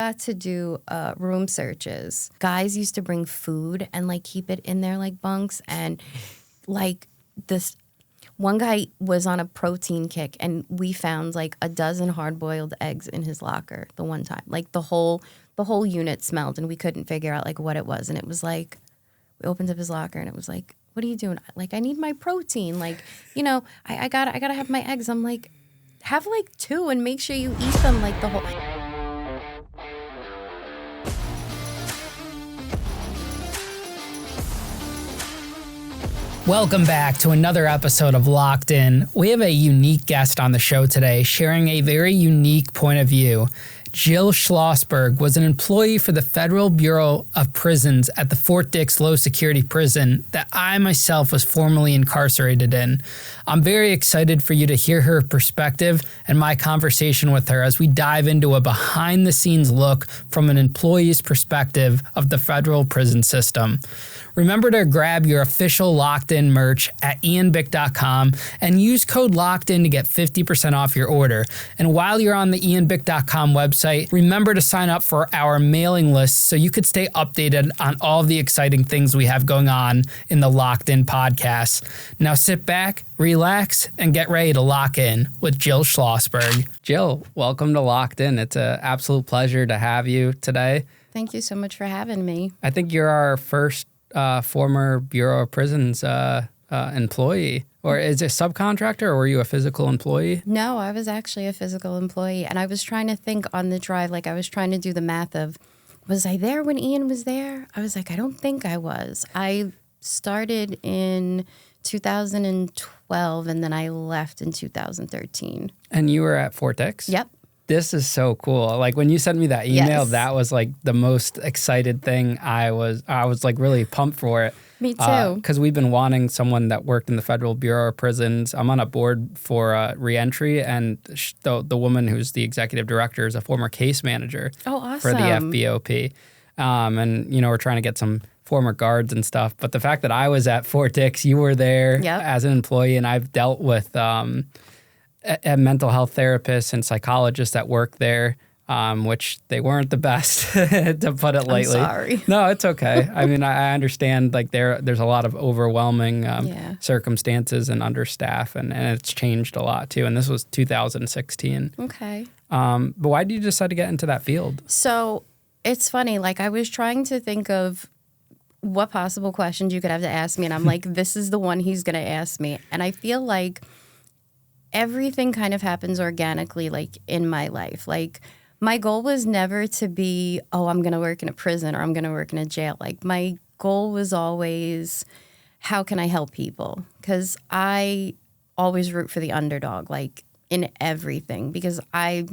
got to do room searches, guys used to bring food and like keep it in their like bunks. And like this one guy was on a protein kick and we found like a dozen hard-boiled eggs in his locker the one time. Like the whole unit smelled and we couldn't figure out like what it was. And it was like, we opened up his locker and it was like, what are you doing? Like, I need my protein. Like, you know, I gotta have my eggs. I'm like, have like 2 and make sure you eat them like the whole. Welcome back to another episode of Locked In. We have a unique guest on the show today, sharing a very unique point of view. Jill Schlossberg was an employee for the Federal Bureau of Prisons at the Fort Dix Low Security Prison that I myself was formerly incarcerated in. I'm very excited for you to hear her perspective and my conversation with her as we dive into a behind-the-scenes look from an employee's perspective of the federal prison system. Remember to grab your official Locked In merch at ianbick.com and use code LOCKEDIN to get 50% off your order. And while you're on the ianbick.com website, remember to sign up for our mailing list so you could stay updated on all the exciting things we have going on in the Locked In podcast. Now sit back, relax, and get ready to lock in with Jill Schlossberg. Jill, welcome to Locked In. It's an absolute pleasure to have you today. Thank you so much for having me. I think you're our first former Bureau of Prisons employee, or is it subcontractor, or were you a physical employee? No, I was actually a physical employee, and I was trying to think on the drive, like I was trying to do the math of, was I there when Ian was there? I was like, I don't think I was. I started in 2012, and then I left in 2013. And you were at Fort Dix? Yep. This is so cool. Like when you sent me that email, Yes. That was like the most excited thing. I was like really pumped for it. Me too. Because we've been wanting someone that worked in the Federal Bureau of Prisons. I'm on a board for Reentry, and the woman who's the executive director is a former case manager for the FBOP. And, you know, we're trying to get some former guards and stuff. But the fact that I was at Fort Dix, you were there as an employee, and I've dealt with a mental health therapists and psychologists that work there, which they weren't the best, to put it lightly. I'm sorry. No, it's okay. I mean, I understand like there's a lot of overwhelming circumstances and understaff, and it's changed a lot too. And this was 2016. Okay. But why did you decide to get into that field? So it's funny, like I was trying to think of what possible questions you could have to ask me, and I'm like, this is the one he's going to ask me. And I feel like everything kind of happens organically, like in my life. Like my goal was never to be, oh, I'm going to work in a prison or I'm going to work in a jail. Like my goal was always, how can I help people? Because I always root for the underdog, like in everything, because I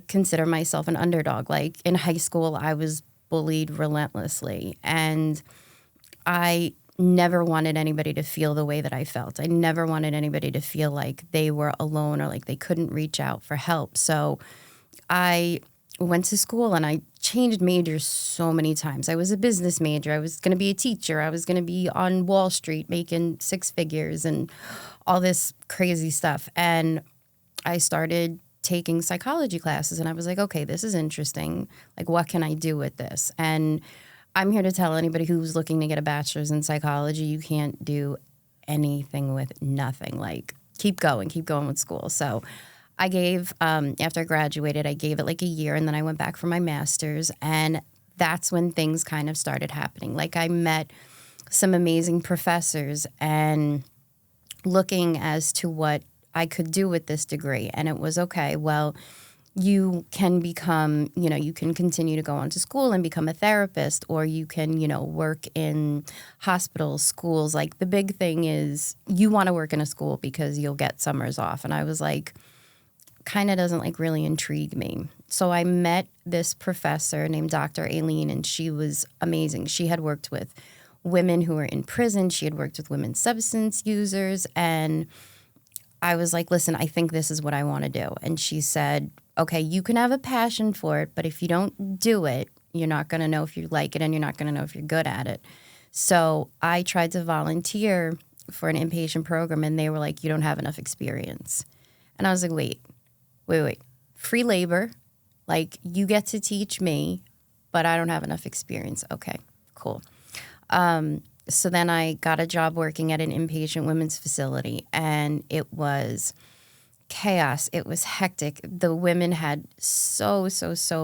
consider myself an underdog. Like in high school, I was bullied relentlessly, and I never wanted anybody to feel the way that I felt. I never wanted anybody to feel like they were alone or like they couldn't reach out for help. So I went to school and I changed majors so many times. I was a business major. I was going to be a teacher. I was going to be on Wall Street making 6 figures and all this crazy stuff. And I started taking psychology classes, and I was like, okay, this is interesting. Like, what can I do with this? And I'm here to tell anybody who's looking to get a bachelor's in psychology, you can't do anything with nothing. Like, keep going with school. So I gave, after I graduated, I gave it like a year, and then I went back for my master's, and that's when things kind of started happening. Like, I met some amazing professors and looking as to what I could do with this degree. And it was, okay, well, you can become, you can continue to go on to school and become a therapist, or you can, work in hospitals, schools. Like the big thing is you want to work in a school because you'll get summers off. And I was like, kind of doesn't like really intrigue me. So I met this professor named Dr. Aileen, and she was amazing. She had worked with women who were in prison. She had worked with women substance users. And I was like, listen, I think this is what I want to do. And she said, okay, you can have a passion for it, but if you don't do it, you're not going to know if you like it, and you're not going to know if you're good at it. So I tried to volunteer for an inpatient program, and they were like, you don't have enough experience. And I was like, wait. Free labor. Like, you get to teach me, but I don't have enough experience. Okay, cool. So then I got a job working at an inpatient women's facility, and it was chaos. It was hectic. The women had so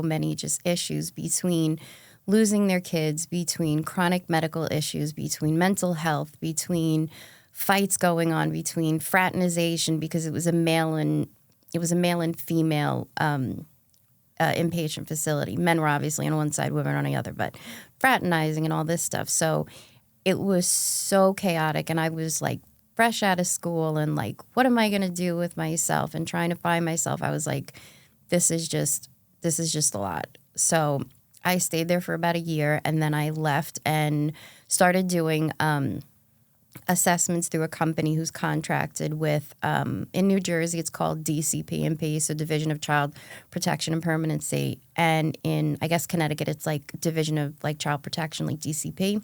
many just issues between losing their kids, between chronic medical issues, between mental health, between fights going on, between fraternization, because it was a male and female inpatient facility. Men were obviously on one side, women on the other, but fraternizing and all this stuff. So it was so chaotic, and I was like fresh out of school and like, what am I going to do with myself, and trying to find myself. I was like, this is just a lot. So I stayed there for about a year, and then I left and started doing assessments through a company who's contracted with, in New Jersey, it's called DCP&P, so Division of Child Protection and Permanency. And in, I guess, Connecticut, it's like Division of like Child Protection, like DCP.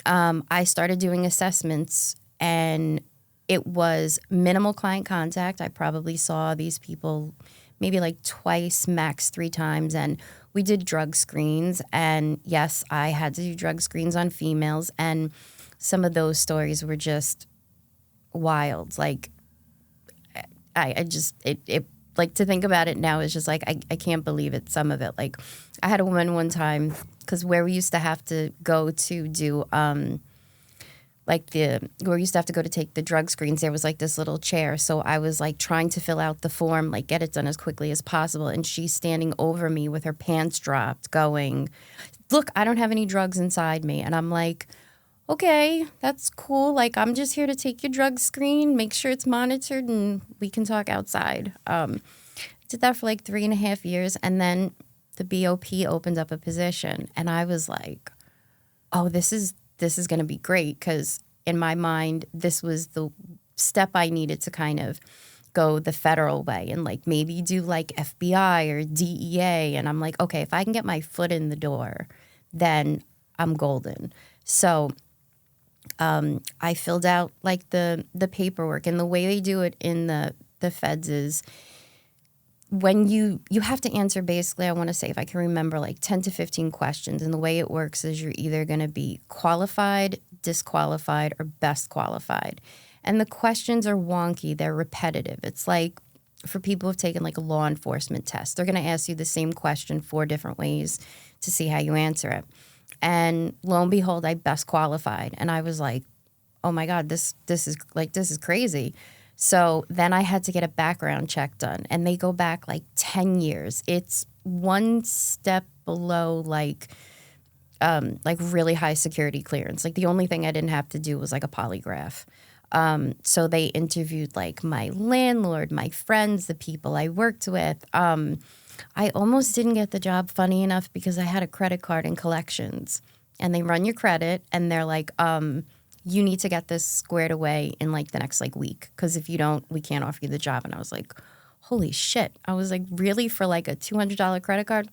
I started doing assessments, and it was minimal client contact. I probably saw these people maybe like twice, max 3 times, and we did drug screens. And yes, I had to do drug screens on females, and some of those stories were just wild. Like, I just, it like, to think about it now is just like, I can't believe it, some of it. Like, I had a woman one time, because where we used to have to go to do, where we used to have to go to take the drug screens, there was like this little chair. So I was like trying to fill out the form, like get it done as quickly as possible. And she's standing over me with her pants dropped going, look, I don't have any drugs inside me. And I'm like, okay, that's cool. Like, I'm just here to take your drug screen, make sure it's monitored, and we can talk outside. Did that for like 3.5 years. And then the BOP opened up a position, and I was like, oh, this is going to be great, because in my mind, this was the step I needed to kind of go the federal way and like maybe do like FBI or DEA. And I'm like, okay, if I can get my foot in the door, then I'm golden. So I filled out like the paperwork, and the way they do it in the feds is when you have to answer, basically, I want to say, if I can remember, like 10 to 15 questions. And the way it works is you're either going to be qualified, disqualified, or best qualified. And the questions are wonky. They're repetitive. It's like for people who've taken like a law enforcement test, they're going to ask you the same question 4 different ways to see how you answer it. And lo and behold, I best qualified. And I was like, oh my God, this is crazy. So then I had to get a background check done, and they go back like 10 years. It's one step below like really high security clearance. Like, the only thing I didn't have to do was like a polygraph. So they interviewed like my landlord, my friends, the people I worked with. I almost didn't get the job, funny enough, because I had a credit card in collections, and they run your credit, and they're like, you need to get this squared away in like the next like week, because if you don't, we can't offer you the job. And I was like, holy shit. I was like, really, for like a $200 credit card?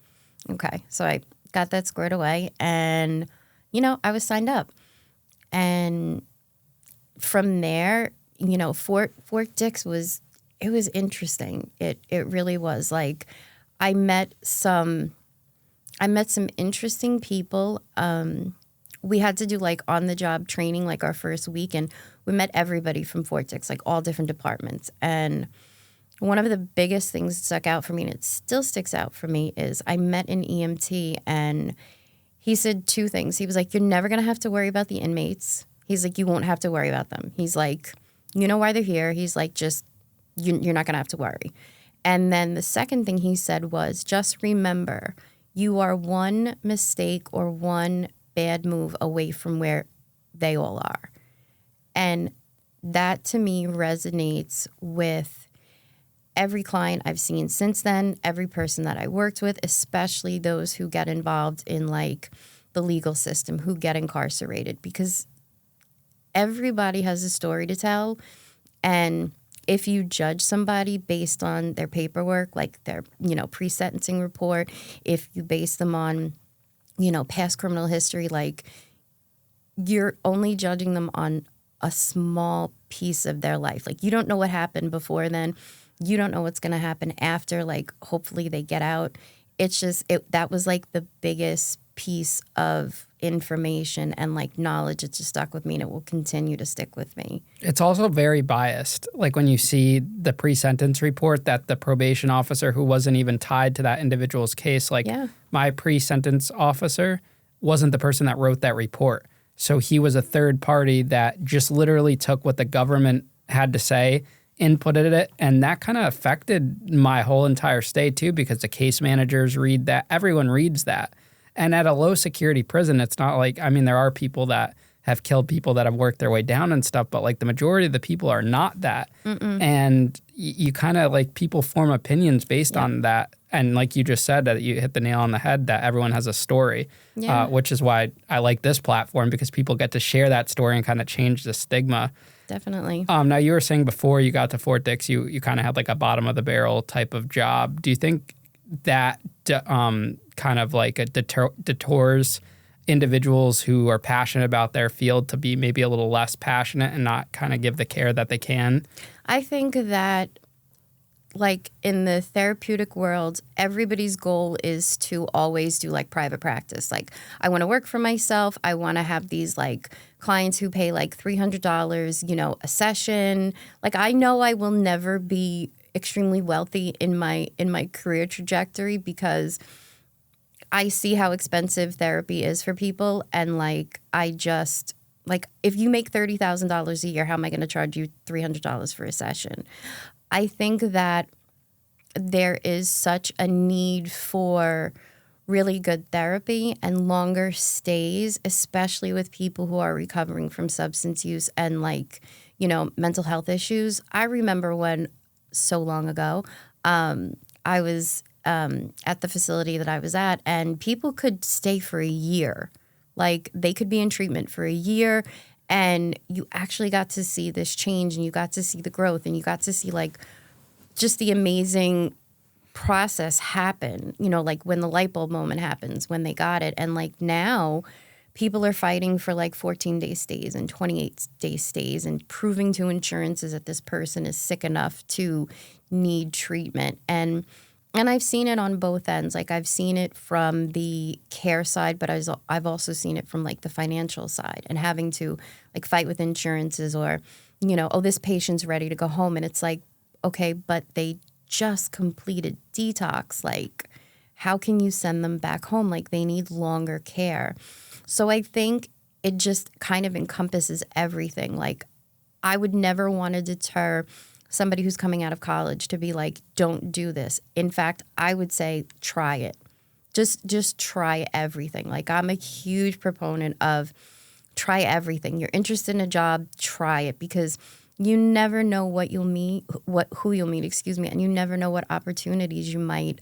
Okay. So I got that squared away, and, I was signed up. And from there, Fort Dix was interesting. It really was. Like, I met some interesting people. We had to do like on the job training like our first week, and we met everybody from Fort Dix, like all different departments. And one of the biggest things that stuck out for me, and it still sticks out for me, is I met an EMT, and he said 2 things. He was like, you're never going to have to worry about the inmates. He's like, you won't have to worry about them. He's like, you know why they're here. He's like, just, you're not going to have to worry. And then the second thing he said was, just remember, you are one mistake or one bad move away from where they all are. And that to me resonates with every client I've seen since then, every person that I worked with, especially those who get involved in like the legal system, who get incarcerated, because everybody has a story to tell. And if you judge somebody based on their paperwork, like their, pre-sentencing report, if you base them on, past criminal history, like, you're only judging them on a small piece of their life. Like, you don't know what happened before then. You don't know what's going to happen after. Like, hopefully they get out. it's just, that was like the biggest piece of information and like knowledge. It just stuck with me, and it will continue to stick with me. It's also very biased. Like when you see the pre-sentence report that the probation officer who wasn't even tied to that individual's case, like my pre-sentence officer wasn't the person that wrote that report. So he was a third party that just literally took what the government had to say, inputted it, and that kind of affected my whole entire stay too, because the case managers read that. Everyone reads that. And at a low security prison, it's not like, I mean, there are people that have killed people that have worked their way down and stuff, but like the majority of the people are not that. And you kind of like, people form opinions based on that. And like you just said, that you hit the nail on the head, that everyone has a story, which is why I like this platform, because people get to share that story and kind of change the stigma. Definitely. Now, you were saying before you got to Fort Dix, you kind of had like a bottom of the barrel type of job. Do you think that kind of like a detours individuals who are passionate about their field to be maybe a little less passionate and not kind of give the care that they can? I think that, like in the therapeutic world, everybody's goal is to always do like private practice. Like, I want to work for myself. I want to have these like clients who pay like $300, a session. Like, I know I will never be extremely wealthy in my career trajectory, because I see how expensive therapy is for people. And like, I just, like, if you make $30,000 a year, how am I going to charge you $300 for a session? I think that there is such a need for really good therapy and longer stays, especially with people who are recovering from substance use and like, mental health issues. I remember when, so long ago, I was at the facility that I was at, and people could stay for a year. Like, they could be in treatment for a year, and you actually got to see this change, and you got to see the growth, and you got to see like just the amazing process happen, like when the light bulb moment happens, when they got it. And like now, people are fighting for like 14-day stays and 28-day stays and proving to insurances that this person is sick enough to need treatment. And I've seen it on both ends. Like, I've seen it from the care side, but I've also seen it from like the financial side, and having to like fight with insurances, or, oh, this patient's ready to go home. And it's like, okay, but they just completed detox. Like, how can you send them back home? Like, they need longer care. So I think it just kind of encompasses everything. Like, I would never want to deter somebody who's coming out of college to be like, don't do this. In fact, I would say try it. Just try everything. Like, I'm a huge proponent of try everything. You're interested in a job, try it, because you never know what you'll meet, who you'll meet, and you never know what opportunities you might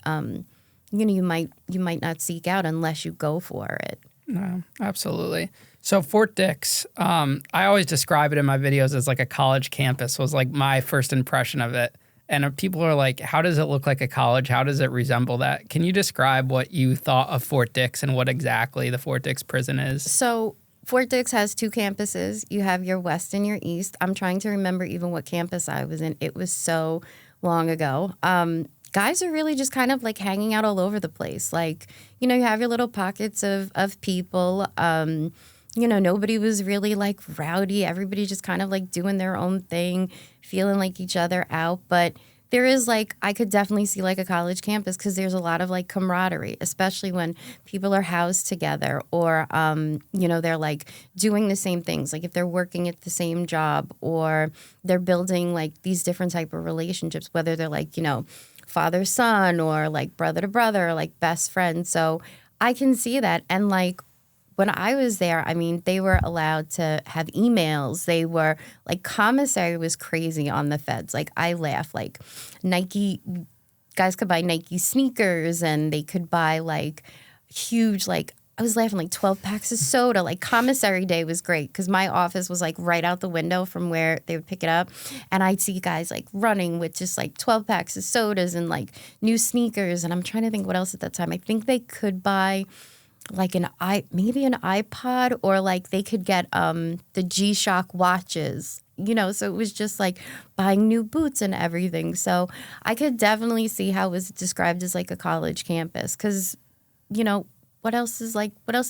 you might not seek out unless you go for it. No, absolutely. So Fort Dix, I always describe it in my videos as like a college campus, was like my first impression of it. And people are like, how does it look like a college? How does it resemble that? Can you describe what you thought of Fort Dix and what exactly the Fort Dix prison is? So Fort Dix has two campuses. You have your west and your east. I'm trying to remember even what campus I was in. It was so long ago. Guys are really just kind of like hanging out all over the place. Like, you have your little pockets of people. Nobody was really like rowdy. Everybody just kind of like doing their own thing, feeling like each other out. But there is like, I could definitely see like a college campus, because there's a lot of like camaraderie, especially when people are housed together, or, they're like doing the same things. Like if they're working at the same job, or they're building like these different type of relationships, whether they're like, father son, or like brother to brother, or like best friend. So I can see that. And like, when I was there, I mean, they were allowed to have emails. They were like, commissary was crazy on the feds. Like, I laugh, like Nike guys could buy Nike sneakers, and they could buy like huge, like, I was laughing, like 12 packs of soda. Like, commissary day was great, because my office was like right out the window from where they would pick it up. And I'd see guys like running with just like 12 packs of sodas and like new sneakers. And I'm trying to think what else at that time. I think they could buy like maybe an iPod, or like they could get the G-Shock watches. so it was just like buying new boots and everything. So I could definitely see how it was described as like a college campus because, what else is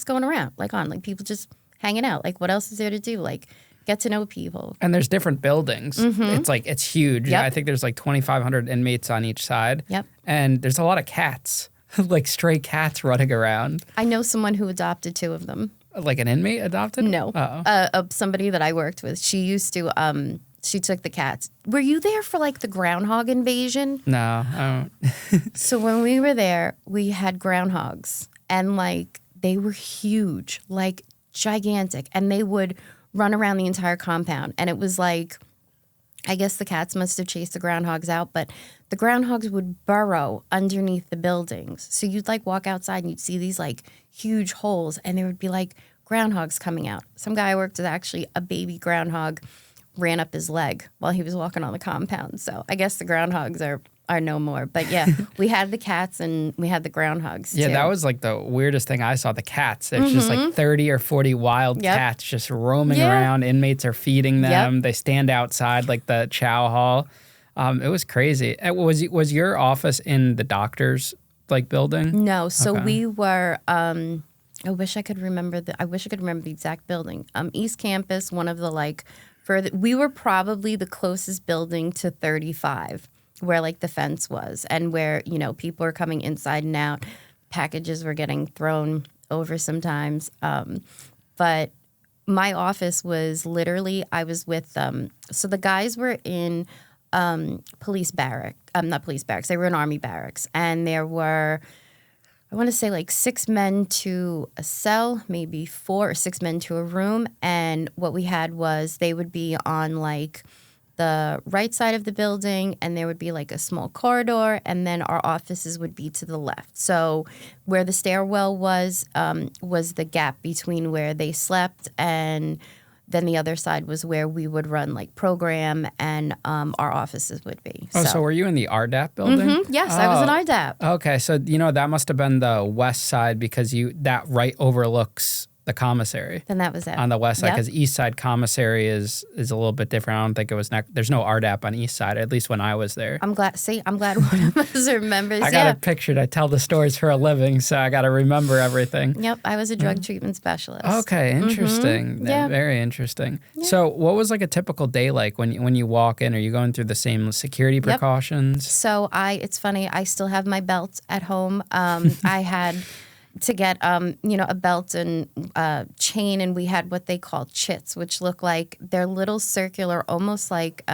going around? Like people just hanging out. Like what else is there to do? Like get to know people. And there's different buildings. It's huge. Yep. I think there's like 2,500 inmates on each side. Yep. And there's a lot of cats, like stray cats running around. I know someone who adopted 2 of them. Like an inmate adopted? No. Somebody that I worked with. She used to, she took the cats. Were you there for like the groundhog invasion? No, I don't. So when we were there, we had groundhogs and like they were huge, like gigantic. And they would run around the entire compound. And it was like, I guess the cats must have chased the groundhogs out, but the groundhogs would burrow underneath the buildings. So you'd like walk outside and you'd see these like huge holes and there would be like groundhogs coming out. Some guy I worked with, actually a baby groundhog ran up his leg while he was walking on the compound. So I guess the groundhogs are no more. But yeah, we had the cats and we had the groundhogs Yeah, too. that was like the weirdest thing I saw, the cats. There's just like 30 or 40 wild cats just roaming around. Inmates are feeding them. They stand outside like the chow hall. It was crazy. Was your office in the doctor's like building? No, so we were I wish I could remember the exact building. East Campus, one of the like further, we were probably the closest building to 35 where like the fence was and where, people were coming inside and out. Packages were getting thrown over sometimes. But my office was literally, I was with, so the guys were in police barrack, not police barracks, they were in army barracks. And there were, I want to say like 6 men to a cell, maybe 4 or 6 men to a room. And what we had was they would be on like the right side of the building and there would be like a small corridor and then our offices would be to the left. So where the stairwell was the gap between where they slept and then the other side was where we would run like program and our offices would be. Oh, so were you in the RDAP building? Yes, I was in RDAP. Okay, so that must have been the west side because that right overlooks the commissary. Then that was it. On the west side, because east side commissary is a little bit different. I don't think it was there's no RDAP on east side, at least when I was there. I'm glad one of us remembers. I got it pictured. I tell the stories for a living, so I got to remember everything. Yep, I was a drug treatment specialist. Okay, interesting. Yeah. Very interesting. Yeah. So what was like a typical day like when you walk in? Are you going through the same security precautions? So it's funny, I still have my belt at home. I had to get, a belt and chain, and we had what they call chits, which look like they're little circular, almost like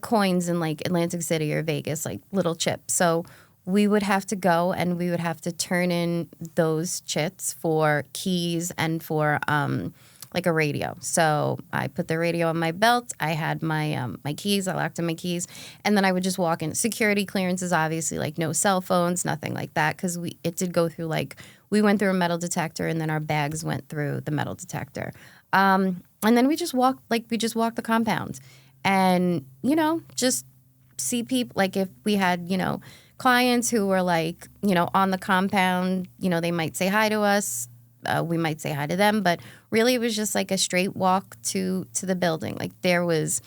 coins in like Atlantic City or Vegas, like little chips. So we would have to go and we would have to turn in those chits for keys and for like a radio. So I put the radio on my belt. I had my my keys. I locked in my keys, and then I would just walk in. Security clearances, obviously, like no cell phones, nothing like that, because it did go through we went through a metal detector, and then our bags went through the metal detector, and then we just walked the compound, and just see people. Like if we had clients who were like on the compound, they might say hi to us. We might say hi to them, but really it was just like a straight walk to the building. Like there was,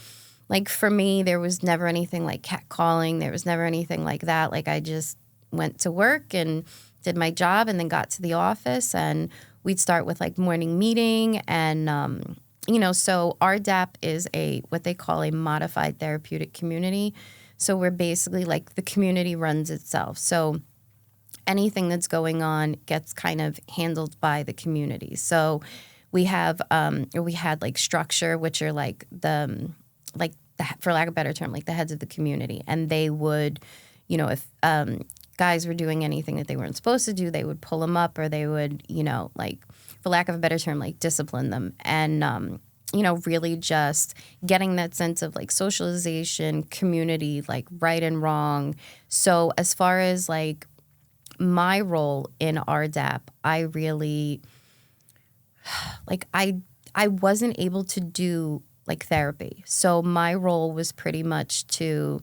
like for me, there was never anything like catcalling. There was never anything like that. Like I just went to work and did my job and then got to the office and we'd start with like morning meeting and, so RDAP is what they call a modified therapeutic community. So we're basically like the community runs itself. So anything that's going on gets kind of handled by the community. So we have, we had like structure, which are like for lack of a better term, like the heads of the community. And they would, if guys were doing anything that they weren't supposed to do, they would pull them up or they would, like for lack of a better term, like discipline them. And, really just getting that sense of like socialization, community, like right and wrong. So as far as like, my role in RDAP, I really, I wasn't able to do like therapy. So my role was pretty much to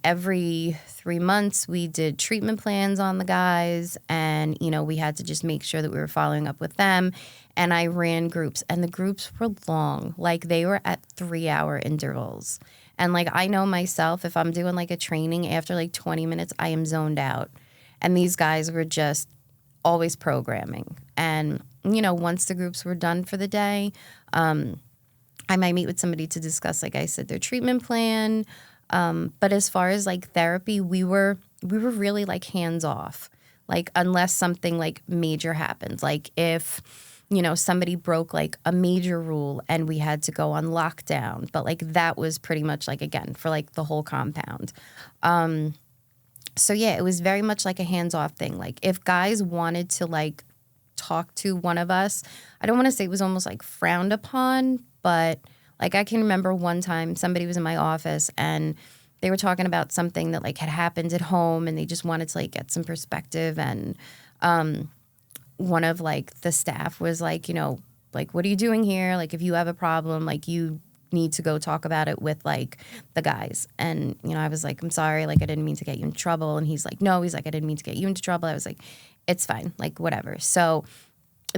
every 3 months we did treatment plans on the guys, and we had to just make sure that we were following up with them. And I ran groups, and the groups were long. Like, they were at 3-hour intervals. And like, I know myself, if I'm doing like a training, after like 20 minutes I am zoned out. And these guys were just always programming. And once the groups were done for the day, I might meet with somebody to discuss, like I said, their treatment plan. But as far as like therapy, we were really like hands off. Like, unless something like major happens, like if somebody broke like a major rule and we had to go on lockdown, but like that was pretty much like, again, for like the whole compound. So yeah, it was very much like a hands off thing. Like, if guys wanted to like talk to one of us, I don't want to say it was almost like frowned upon, but like, I can remember one time somebody was in my office and they were talking about something that like had happened at home, and they just wanted to like get some perspective. And one of like the staff was like, like, what are you doing here? Like, if you have a problem, like, you need to go talk about it with like the guys. And I was like, I'm sorry, like, I didn't mean to get you in trouble. And he's like, no, he's like, I didn't mean to get you into trouble. I was like, it's fine, like, whatever. So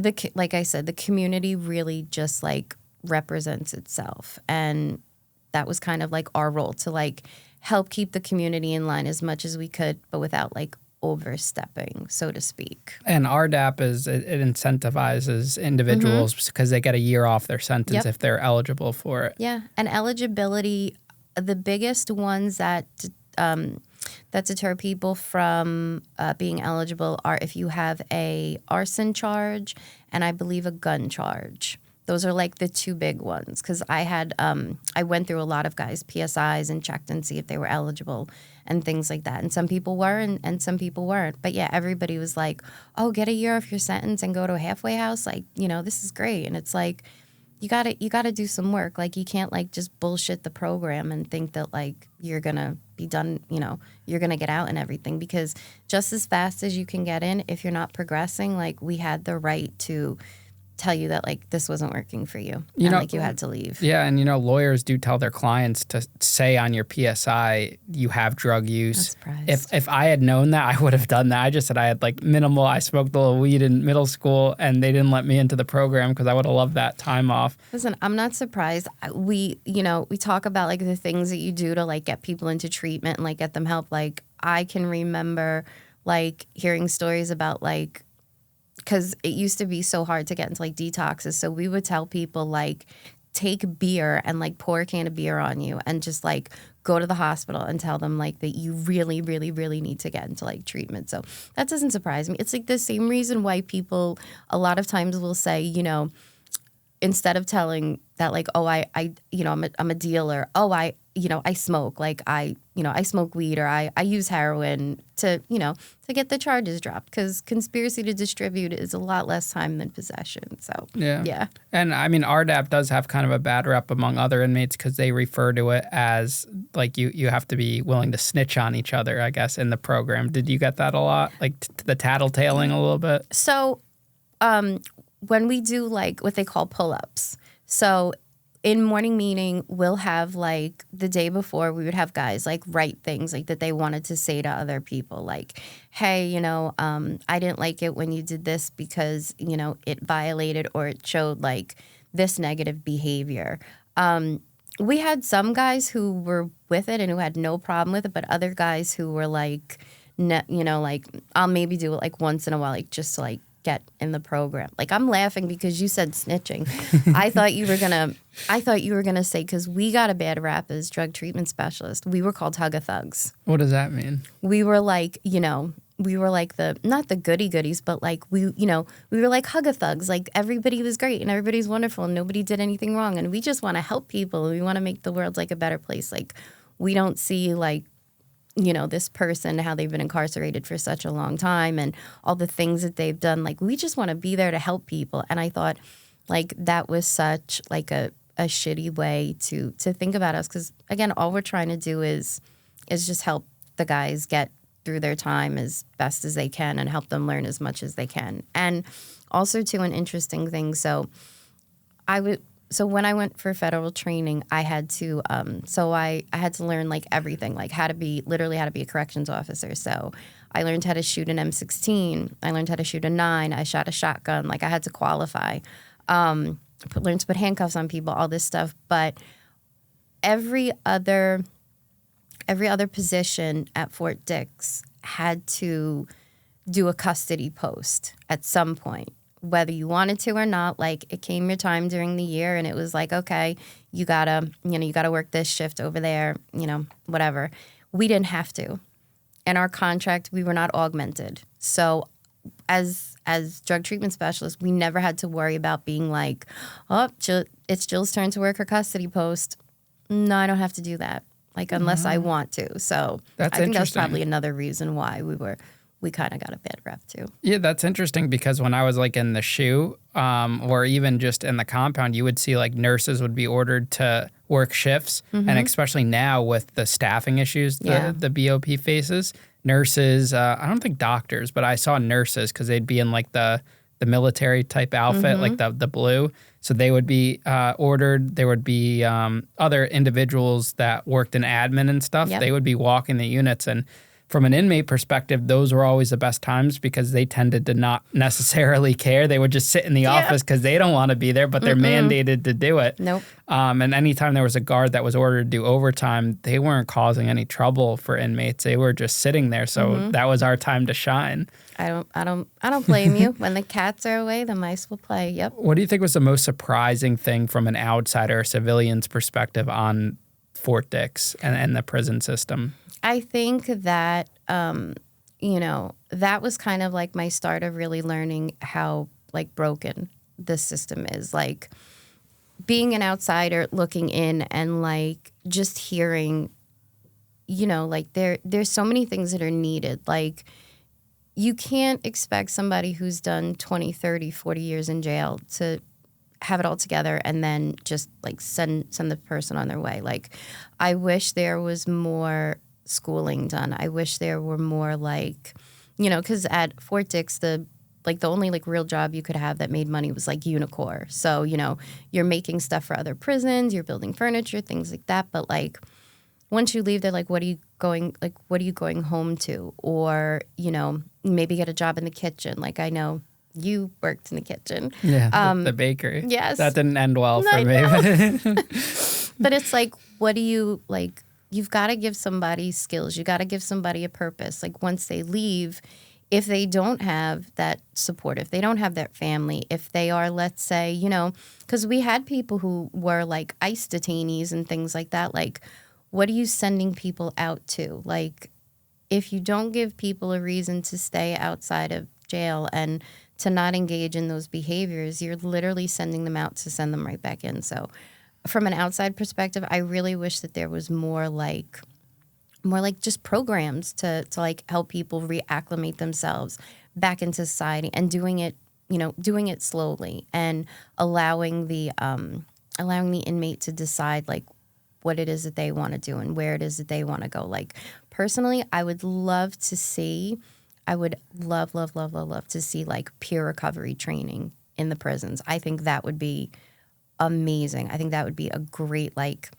like I said, the community really just like represents itself, and that was kind of like our role, to like help keep the community in line as much as we could, but without like overstepping, so to speak. And RDAP it incentivizes individuals because they get a year off their sentence if they're eligible for it. Yeah, and eligibility, the biggest ones that deter people from being eligible are if you have a arson charge and I believe a gun charge. Those are like the two big ones, because I went through a lot of guys' PSIs and checked and see if they were eligible and things like that. And some people were and some people weren't. But yeah, everybody was like, oh, get a year off your sentence and go to a halfway house. Like, this is great. And it's like, you gotta do some work. Like, you can't like just bullshit the program and think that like you're gonna be done, you're gonna get out and everything. Because just as fast as you can get in, if you're not progressing, like, we had the right to tell you that like this wasn't working for you, and like you had to leave. Yeah, and lawyers do tell their clients to say on your PSI you have drug use. If I had known that, I would have done that. I just said I had like minimal. I smoked a little weed in middle school, and they didn't let me into the program because I would have loved that time off. Listen, I'm not surprised. We talk about like the things that you do to like get people into treatment and like get them help. Like, I can remember like hearing stories about like, because it used to be so hard to get into like detoxes. So we would tell people like, take beer and like pour a can of beer on you and just like go to the hospital and tell them like that you really, really, really need to get into like treatment. So that doesn't surprise me. It's like the same reason why people a lot of times will say, instead of telling that like, oh, I'm a dealer. Oh, I smoke, like I smoke weed, or I use heroin to get the charges dropped, because conspiracy to distribute is a lot less time than possession. So yeah. And I mean, RDAP does have kind of a bad rep among other inmates because they refer to it as like you have to be willing to snitch on each other, I guess, in the program. Did you get that a lot? Like the tattletaling a little bit? So when we do like what they call pull-ups, so in morning meeting, we'll have like the day before, we would have guys like write things like that they wanted to say to other people, like, hey, I didn't like it when you did this because, it violated or it showed like this negative behavior. We had some guys who were with it and who had no problem with it, but other guys who were like, like, I'll maybe do it like once in a while, like just to like get in the program. Like, I'm laughing because you said snitching. I thought you were gonna say, because we got a bad rap as drug treatment specialists. We were called hug-a-thugs. What does that mean? We were like, we were like not the goody goodies, but like we were like hug-a-thugs. Like, everybody was great and everybody's wonderful and nobody did anything wrong, and we just want to help people and we want to make the world like a better place. Like, we don't see like this person, how they've been incarcerated for such a long time and all the things that they've done. Like, we just want to be there to help people. And I thought like that was such like a shitty way to think about us. Because again, all we're trying to do is just help the guys get through their time as best as they can and help them learn as much as they can. And also, too, an interesting thing. So so when I went for federal training, I had to I had to learn like everything, like how to be a corrections officer. So I learned how to shoot an M16. I learned how to shoot a 9. I shot a shotgun. Like I had to qualify. Learned to put handcuffs on people, all this stuff. But every other position at Fort Dix had to do a custody post at some point, whether you wanted to or not. Like it came your time during the year and it was like, okay, you gotta work this shift over there, whatever. We didn't have to. In our contract, we were not augmented. So as drug treatment specialists, we never had to worry about being like, oh, it's Jill's turn to work her custody post. No, I don't have to do that. Like unless I want to. So That's I think that's interesting. probably another reason why we kind of got a bad rep too. Yeah, that's interesting because when I was like in the SHU or even just in the compound, you would see like nurses would be ordered to work shifts. And especially now with the staffing issues the BOP faces, nurses, I don't think doctors, but I saw nurses because they'd be in like the military type outfit, like the blue. So they would be ordered. There would be other individuals that worked in admin and stuff. Yep. They would be walking the units. And from an inmate perspective, those were always the best times because they tended to not necessarily care. They would just sit in the office because they don't want to be there, but they're mandated to do it. Nope. And anytime there was a guard that was ordered to do overtime, they weren't causing any trouble for inmates. They were just sitting there. So that was our time to shine. I don't blame you. When the cats are away, the mice will play. Yep. What do you think was the most surprising thing from an outsider or civilian's perspective on Fort Dix and the prison system? I think that, that was kind of like my start of really learning how like broken the system is. Like being an outsider looking in and like just hearing, like there's so many things that are needed. Like you can't expect somebody who's done 20, 30, 40 years in jail to have it all together and then just like send the person on their way. Like I wish there was more schooling done. I wish there were more like, because at Fort Dix, the only like real job you could have that made money was like Unicor. So, you're making stuff for other prisons, you're building furniture, things like that. But like once you leave, they're like, what are you going home to? Or, maybe get a job in the kitchen. Like I know you worked in the kitchen. Yeah, the bakery. Yes. That didn't end well for me. But it's like, what do you like? You've got to give somebody skills. You got to give somebody a purpose. Like once they leave, if they don't have that support, if they don't have that family, if they are, let's say, because we had people who were like ICE detainees and things like that. Like, what are you sending people out to? Like, if you don't give people a reason to stay outside of jail and to not engage in those behaviors, you're literally sending them out to send them right back in. So from an outside perspective, I really wish that there was more like just programs to like help people reacclimate themselves back into society and doing it slowly and allowing the inmate to decide like what it is that they want to do and where it is that they want to go. Like personally, I would love to see, love to see like peer recovery training in the prisons. I think that would be amazing. I think that would be a great like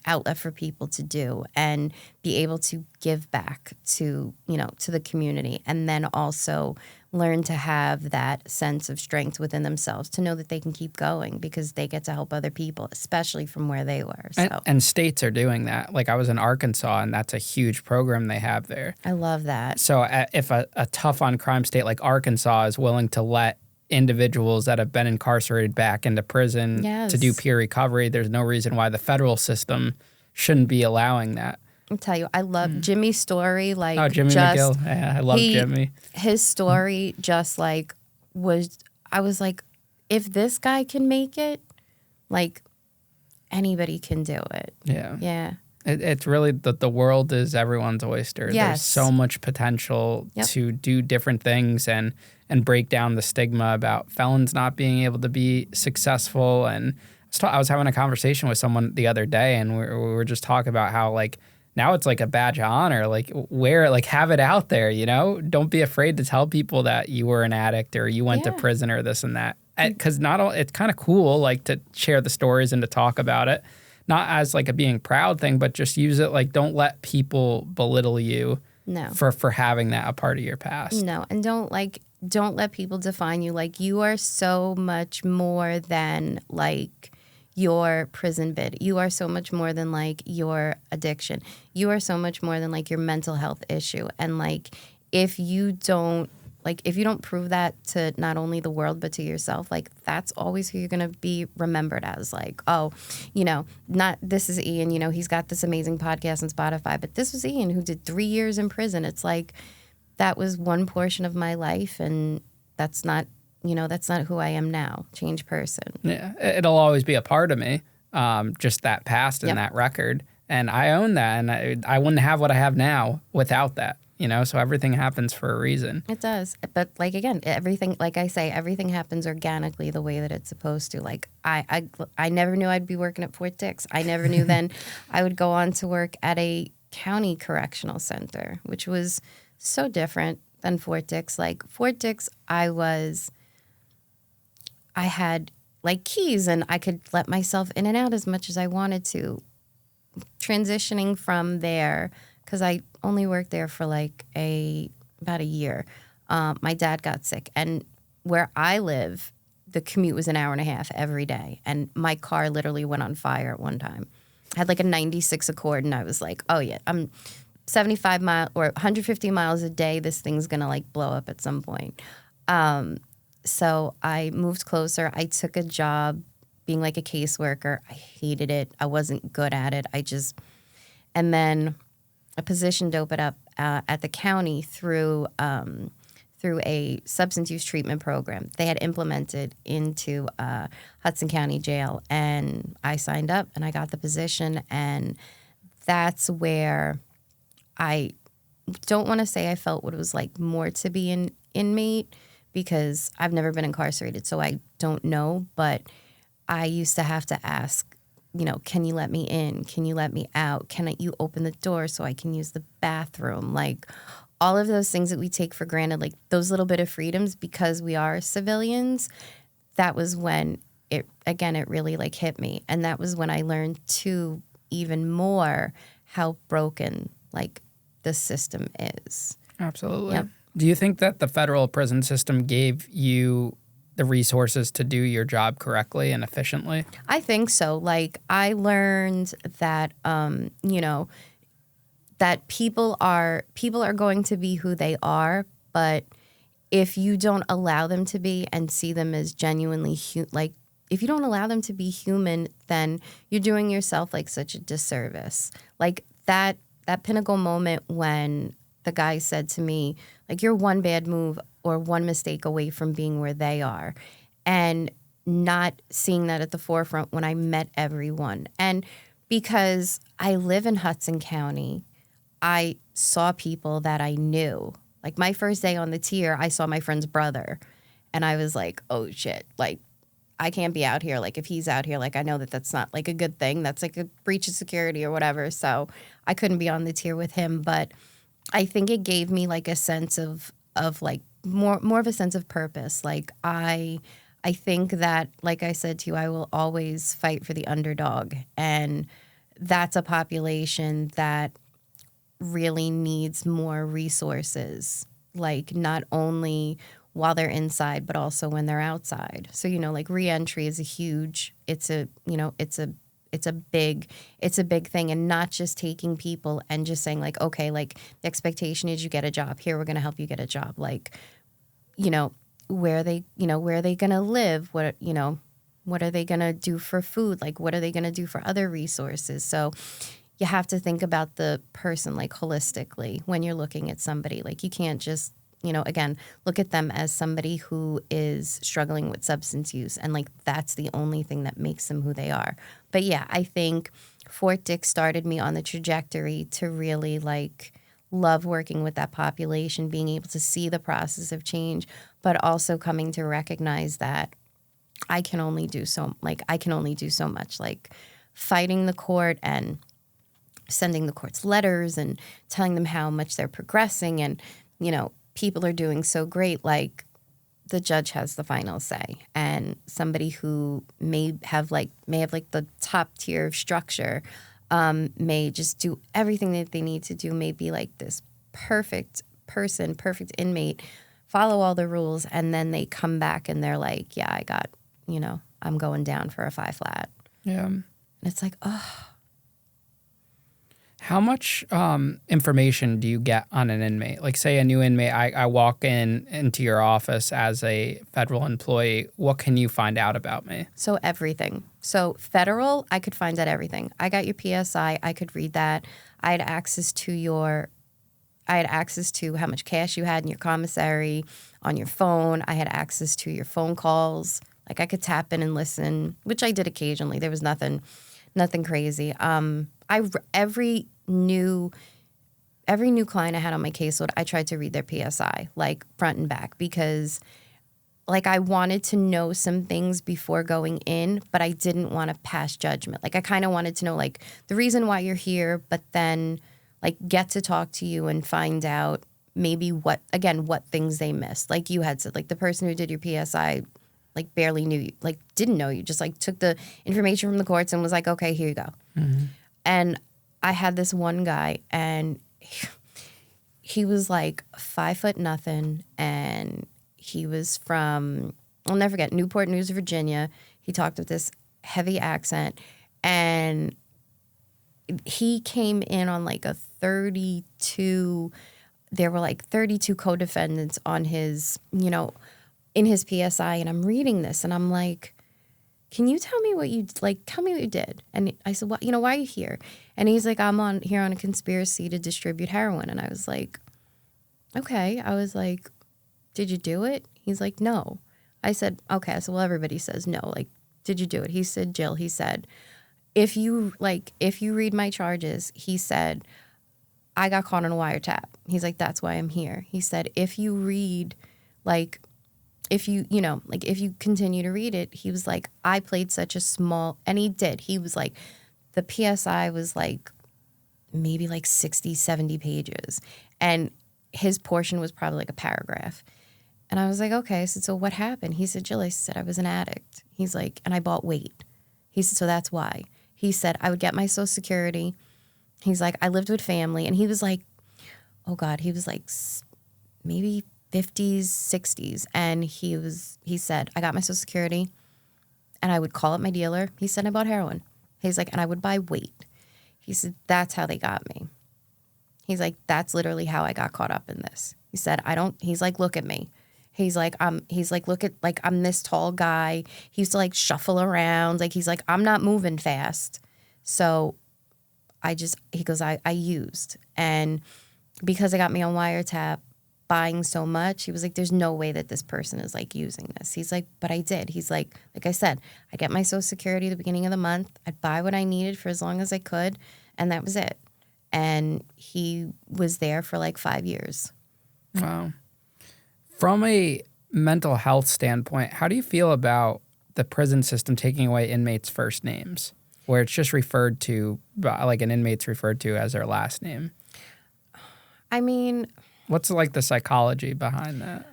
outlet for people to do and be able to give back to the community, and then also learn to have that sense of strength within themselves to know that they can keep going because they get to help other people, especially from where they were. So. And states are doing that. Like I was in Arkansas, and that's a huge program they have there. I love that. So if a tough on crime state like Arkansas is willing to let individuals that have been incarcerated back into prison to do peer recovery, there's no reason why the federal system shouldn't be allowing that. I'll tell you, I love Jimmy's story. Like, oh, Jimmy McGill. Yeah, I love Jimmy. His story just like I was like, if this guy can make it, like anybody can do it. Yeah. Yeah. It's really the world is everyone's oyster. Yes. There's so much potential to do different things and break down the stigma about felons not being able to be successful. And I was having a conversation with someone the other day, and we were just talking about how like now it's like a badge of honor. Like have it out there, Don't be afraid to tell people that you were an addict or you went to prison or this and that. because not all, it's kind of cool, like, to share the stories and to talk about it, not as like a being proud thing, but just use it like, don't let people belittle you No. for having that a part of your past. No, and don't let people define you. Like, you are so much more than like your prison bid. You are so much more than like your addiction. You are so much more than like your mental health issue. And like, if you don't prove that to not only the world but to yourself, like, that's always who you're going to be remembered as. Like, oh, not this is Ian, he's got this amazing podcast on Spotify, but this was Ian who did 3 years in prison. It's like, that was one portion of my life, and that's not who I am now. Changed person. Yeah, it'll always be a part of me, just that past and that record. And I own that, and I wouldn't have what I have now without that. So everything happens for a reason. It does. But like, again, everything, like I say, everything happens organically the way that it's supposed to. Like, I never knew I'd be working at Fort Dix. I never knew then I would go on to work at a county correctional center, which was so different than Fort Dix. Like, Fort Dix, I had like keys and I could let myself in and out as much as I wanted to. Transitioning from there, because I only worked there for like about a year. My dad got sick, and where I live, the commute was an hour and a half every day, and my car literally went on fire at one time. I had like a 96 Accord, and I was like, oh yeah, I'm 75 miles or 150 miles a day. This thing's gonna like blow up at some point. So I moved closer. I took a job being like a caseworker. I hated it. I wasn't good at it. And then a position to open up at the county through a substance use treatment program they had implemented into Hudson County Jail. And I signed up and I got the position. And that's where I don't want to say I felt what it was like more to be an inmate, because I've never been incarcerated, so I don't know. But I used to have to ask, can you let me in? Can you let me out? Can you open the door so I can use the bathroom? Like, all of those things that we take for granted, like those little bit of freedoms because we are civilians, that was when it really like hit me. And that was when I learned too, even more, how broken like the system is. Absolutely. Yep. Do you think that the federal prison system gave you the resources to do your job correctly and efficiently? I think so. Like, I learned that, that people are going to be who they are, but if you don't allow them to be and see them as genuinely if you don't allow them to be human, then you're doing yourself like such a disservice. Like that pinnacle moment when the guy said to me, like, you're one bad move or one mistake away from being where they are, and not seeing that at the forefront when I met everyone. And because I live in Hudson County, I saw people that I knew. Like, my first day on the tier, I saw my friend's brother, and I was like, oh shit, like, I can't be out here. Like, if he's out here, like, I know that that's not like a good thing. That's like a breach of security or whatever. So I couldn't be on the tier with him. But I think it gave me like a sense of like more of a sense of purpose. Like, I think that, like I said to you, I will always fight for the underdog. And that's a population that really needs more resources, like not only while they're inside, but also when they're outside. So, like, reentry is it's a big thing, and not just taking people and just saying like, okay, like, the expectation is you get a job here. We're going to help you get a job. Like, where are they going to live? What are they going to do for food? Like, what are they going to do for other resources? So you have to think about the person like holistically when you're looking at somebody. Like, you can't just, again, look at them as somebody who is struggling with substance use, and like that's the only thing that makes them who they are. But yeah, I think Fort Dix started me on the trajectory to really like love working with that population, being able to see the process of change, but also coming to recognize that I can only do so much, like fighting the court and sending the courts letters and telling them how much they're progressing and, people are doing so great. Like, the judge has the final say, and somebody who may have the top tier of structure may just do everything that they need to do, may be like this perfect person, perfect inmate, follow all the rules, and then they come back and they're like, yeah, I'm going down for a 5 flat. Yeah. And it's like, oh. How much information do you get on an inmate? Like, say a new inmate, I walk into your office as a federal employee. What can you find out about me? So everything. So federal, I could find out everything. I got your PSI. I could read that. I had access to how much cash you had in your commissary, on your phone. I had access to your phone calls. Like, I could tap in and listen, which I did occasionally. There was nothing crazy. Every new client I had on my caseload, I tried to read their PSI, like front and back, because like I wanted to know some things before going in, but I didn't want to pass judgment. Like, I kind of wanted to know like the reason why you're here, but then like get to talk to you and find out maybe what things they missed. Like you had said, like the person who did your PSI like barely knew you, like didn't know you, just like took the information from the courts and was like, okay, here you go. Mm-hmm. And I had this one guy, and he was like 5 foot nothing, and he was from, I'll never forget, Newport News, Virginia. He talked with this heavy accent, and he came in on like a 32, there were like 32 co-defendants on his, in his PSI, and I'm reading this, and I'm like, can you tell me what you did? And I said, well, why are you here? And he's like, I'm here on a conspiracy to distribute heroin. And I was like, okay. I was like, did you do it? He's like, no. I said, okay. So, well, everybody says no. Like, did you do it? He said, Jill, he said, if you read my charges, he said, I got caught on a wiretap. He's like, that's why I'm here. He said, if you read, like, if you continue to read it, he was like, I played such a small, and he did. He was like, the PSI was like maybe like 60, 70 pages. And his portion was probably like a paragraph. And I was like, okay. I said, so what happened? He said, Jill, I said, I was an addict. He's like, and I bought weight. He said, so that's why. He said, I would get my Social Security. He's like, I lived with family. And he was like, oh God, he was like maybe 50s, 60s. And he said, I got my Social Security and I would call up my dealer. He said, I bought heroin. He's like, and I would buy weight. He said, that's how they got me. He's like, that's literally how I got caught up in this. He said, he's like, look at me. He's like, look at, like, I'm this tall guy. He used to like shuffle around. Like, he's like, I'm not moving fast. So he goes, I used. And because they got me on wiretap, buying so much, he was like, there's no way that this person is like using this. He's like, but I did. He's like I said, I get my Social Security at the beginning of the month. I'd buy what I needed for as long as I could, and that was it. And he was there for like 5 years. Wow. From a mental health standpoint, how do you feel about the prison system taking away inmates' first names, where it's just referred to, like an inmate's referred to as their last name? I mean, what's like the psychology behind that?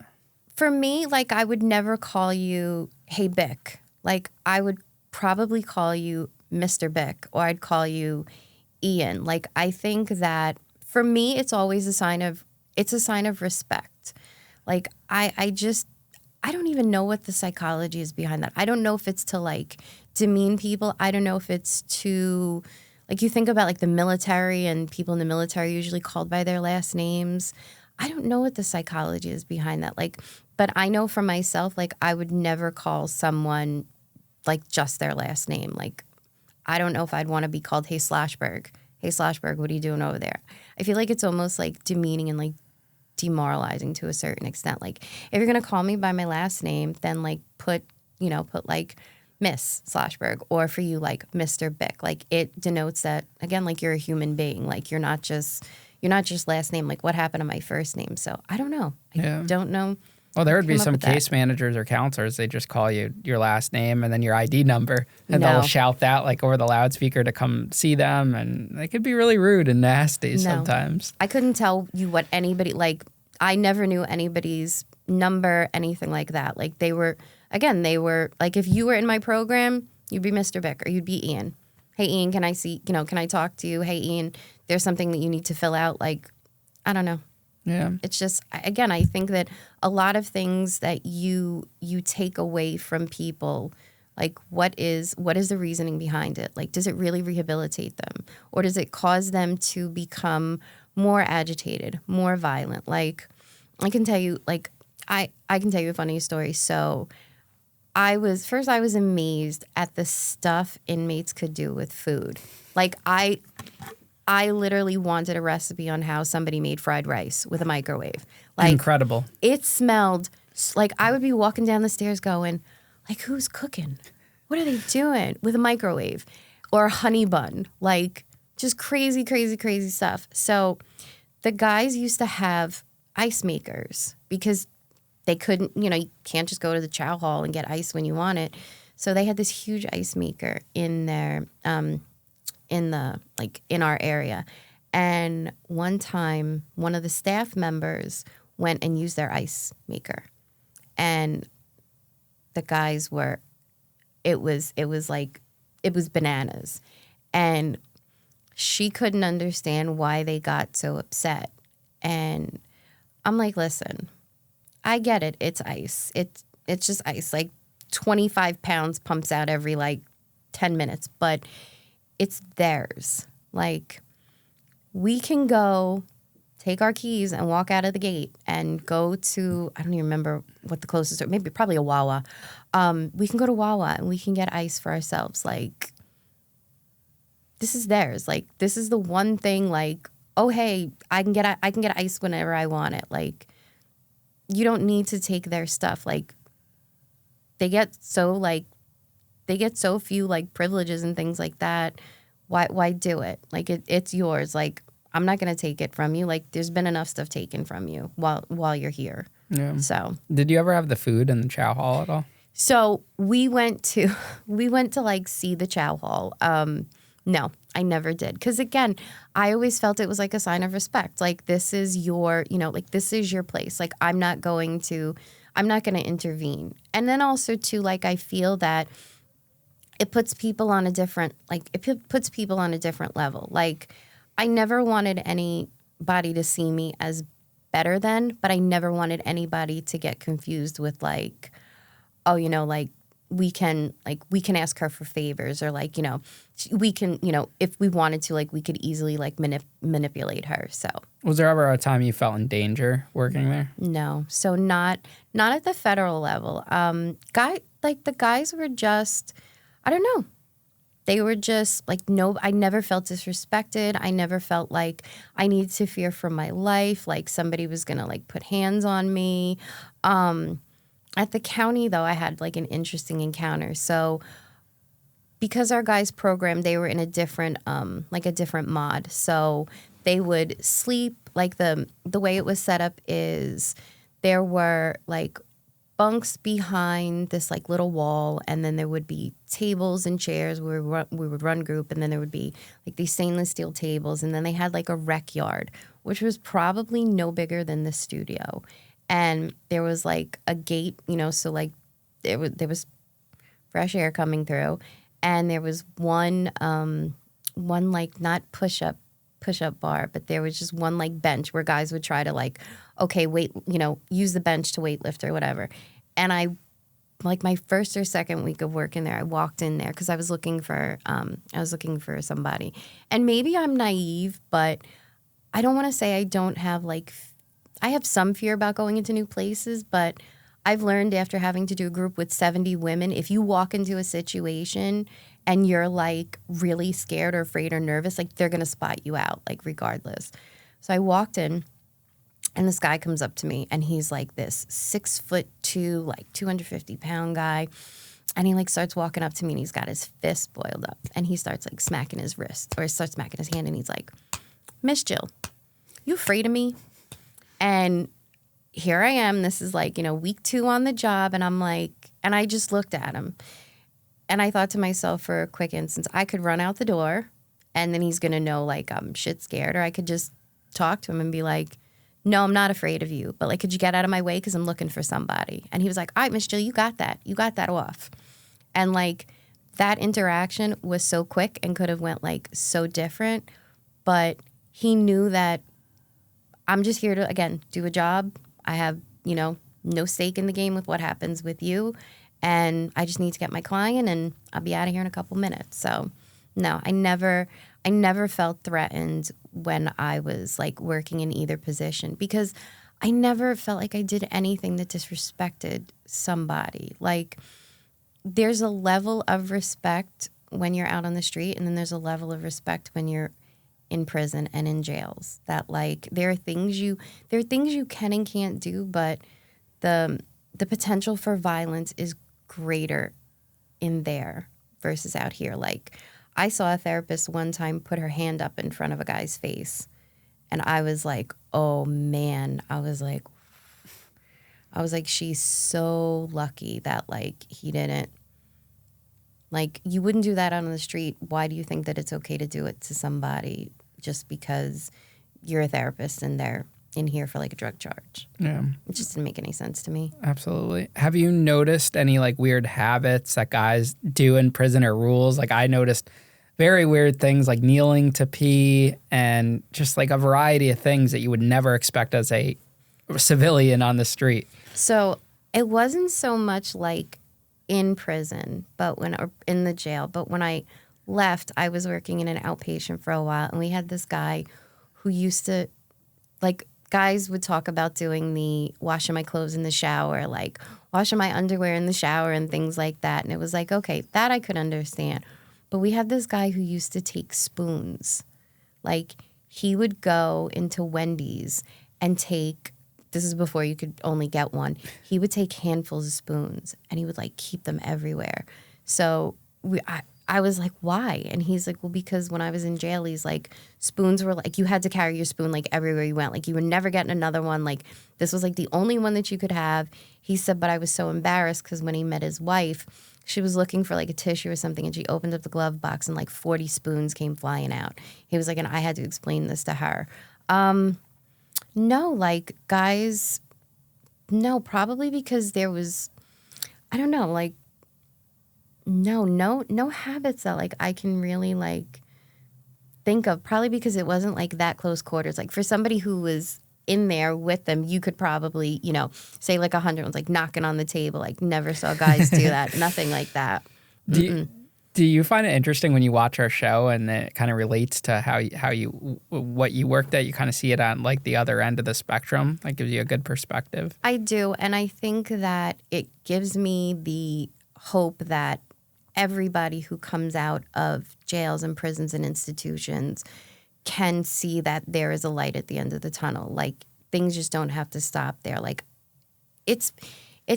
For me, like, I would never call you, hey, Bick. Like, I would probably call you Mr. Bick, or I'd call you Ian. Like, I think that for me, it's always a sign of respect. Like, I don't even know what the psychology is behind that. I don't know if it's to like demean people. I don't know if it's to, like, you think about like the military, and people in the military are usually called by their last names. I don't know what the psychology is behind that. Like, but I know for myself, like, I would never call someone like just their last name. Like, I don't know if I'd want to be called, hey, Schlossberg. Hey, Schlossberg, what are you doing over there? I feel like it's almost like demeaning and like demoralizing to a certain extent. Like, if you're going to call me by my last name, then like put like Miss Schlossberg, or for you, like Mr. Bick. Like, it denotes that, again, like, you're a human being. Like, you're not just last name. Like, what happened to my first name? So I don't know. I don't know. Well, there would be some case managers or counselors, they just call you your last name and then your ID number, and they'll shout that like over the loudspeaker to come see them, and it could be really rude and nasty sometimes. I couldn't tell you what anybody, like, I never knew anybody's number, anything like that. Like they were like, if you were in my program, you'd be Mr. Bick or you'd be Ian. Hey, Ian, can I talk to you? Hey, Ian, there's something that you need to fill out. Like, I don't know. Yeah. It's just, again, I think that a lot of things that you take away from people, like what is the reasoning behind it? Like, does it really rehabilitate them? Or does it cause them to become more agitated, more violent? Like, I can tell you, like, I can tell you a funny story. So I was amazed at the stuff inmates could do with food. Like, I literally wanted a recipe on how somebody made fried rice with a microwave. Like, incredible. It smelled like I would be walking down the stairs going, like, who's cooking? What are they doing with a microwave? Or a honey bun. Like, just crazy, crazy, crazy stuff. So the guys used to have ice makers because they couldn't, you can't just go to the chow hall and get ice when you want it. So they had this huge ice maker in their, in our area. And one time, one of the staff members went and used their ice maker. And the guys it was bananas. And she couldn't understand why they got so upset. And I'm like, listen, I get it. It's ice. It's just ice. Like 25 pounds pumps out every 10 minutes, but it's theirs. Like, we can go take our keys and walk out of the gate and go to, I don't even remember what the closest, probably a Wawa. We can go to Wawa and we can get ice for ourselves. Like, this is theirs. Like, this is the one thing, like, oh, hey, I can get ice whenever I want it. Like, you don't need to take their stuff. Like, they get so few privileges and things like that. Why do it? Like, it's yours. Like, I'm not gonna take it from you. Like, there's been enough stuff taken from you while you're here. Yeah. So, did you ever have the food in the chow hall at all? So we went to see the chow hall. No, I never did. Because again, I always felt it was like a sign of respect. Like, this is your, this is your place. Like, I'm not going to intervene. And then also too, like, I feel that it puts people on a different, level. Like, I never wanted anybody to see me as better than, but I never wanted anybody to get confused with oh, we can ask her for favors, or we can, if we wanted to, we could easily manipulate her. So, was there ever a time you felt in danger working there? No. So not at the federal level. The guys were just, I don't know. They were just no, I never felt disrespected. I never felt like I needed to fear for my life, like somebody was going to put hands on me. At the county, though, I had an interesting encounter. So because our guys' program, they were in a different mod. So they would sleep, the way it was set up is there were bunks behind this little wall, and then there would be tables and chairs where we would run group, and then there would be these stainless steel tables, and then they had a rec yard, which was probably no bigger than the studio. And there was a gate, so there was fresh air coming through, and there was one not push up bar, but there was just one bench where guys would try to okay, wait, use the bench to weight lift or whatever. And I my first or second week of working there, I walked in there because I was looking for somebody. And maybe I'm naive, but I don't want to say I don't have I have some fear about going into new places, but I've learned after having to do a group with 70 women, if you walk into a situation and you're really scared or afraid or nervous, they're going to spot you out, regardless. So I walked in, and this guy comes up to me, and he's this 6'2", 250-pound guy. And he starts walking up to me, and he's got his fist boiled up, and he starts smacking his wrist, or starts smacking his hand, and he's like, "Miss Jill, you afraid of me?" And here I am. This is week 2 on the job, and I'm and I just looked at him, and I thought to myself for a quick instance, I could run out the door, and then he's gonna know I'm shit scared, or I could just talk to him and be like, no, I'm not afraid of you, but like, could you get out of my way? Because I'm looking for somebody. And he was like, all right, Miss Jill, you got that. You got that off. And like that interaction was so quick and could have went like so different. But he knew that I'm just here to, again, do a job. I have, no stake in the game with what happens with you. And I just need to get my client and I'll be out of here in a couple minutes. So no, I never felt threatened when I was like working in either position because I never felt like I did anything that disrespected somebody. Like there's a level of respect when you're out on the street, and then there's a level of respect when you're in prison and in jails. That like there are things you can and can't do, but the potential for violence is greater in there versus out here. Like I saw a therapist one time put her hand up in front of a guy's face, and I was like, oh man, I was like, she's so lucky that like he didn't. Like, you wouldn't do that out on the street. Why do you think that it's okay to do it to somebody just because you're a therapist and they're in here for like a drug charge? Yeah. It just didn't make any sense to me. Absolutely. Have you noticed any like weird habits that guys do in prison or rules? Like I noticed very weird things like kneeling to pee and just like a variety of things that you would never expect as a civilian on the street. So it wasn't so much like in prison, or in the jail. But when I left, I was working in an outpatient for a while, and we had this guy who used to, like, guys would talk about doing the washing my clothes in the shower, like washing my underwear in the shower and things like that. And it was like, okay, that I could understand. But we had this guy who used to take spoons. Like, he would go into Wendy's and take, this is before you could only get one, he would take handfuls of spoons and he would like keep them everywhere. So I was like, why? And he's like, well, because when I was in jail, he's like, spoons were like, you had to carry your spoon like everywhere you went. Like you were never getting another one. Like this was like the only one that you could have. He said, but I was so embarrassed because when he met his wife, she was looking for like a tissue or something, and she opened up the glove box and like 40 spoons came flying out. He was like, and I had to explain this to her. No, like guys, no, probably because there was, I don't know, like, no habits that like I can really like think of. Probably because it wasn't like that close quarters. Like for somebody who was in there with them, you could probably, say like 100 ones, like knocking on the table. Like never saw guys do that. Nothing like that. Do you find it interesting when you watch our show and it kind of relates to what you worked at? You kind of see it on like the other end of the spectrum. Like gives you a good perspective. I do, and I think that it gives me the hope that everybody who comes out of jails and prisons and institutions can see that there is a light at the end of the tunnel. Like things just don't have to stop there. Like it's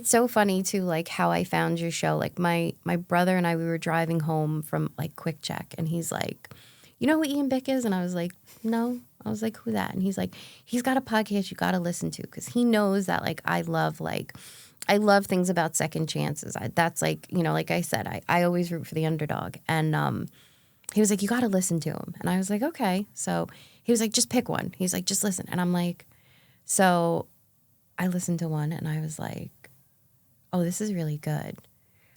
so funny too, like how I found your show. Like my brother and I, we were driving home from like Quick Check, and he's like, you know who Ian Bick is? And I was like, no. I was like, who that? And he's like, he's got a podcast you got to listen to, because he knows that like I love things about second chances. That's like, like I said, I always root for the underdog. And he was like, you got to listen to him. And I was like, okay. So he was like, just pick one. He's like, just listen. And I'm like, so I listened to one and I was like, oh, this is really good.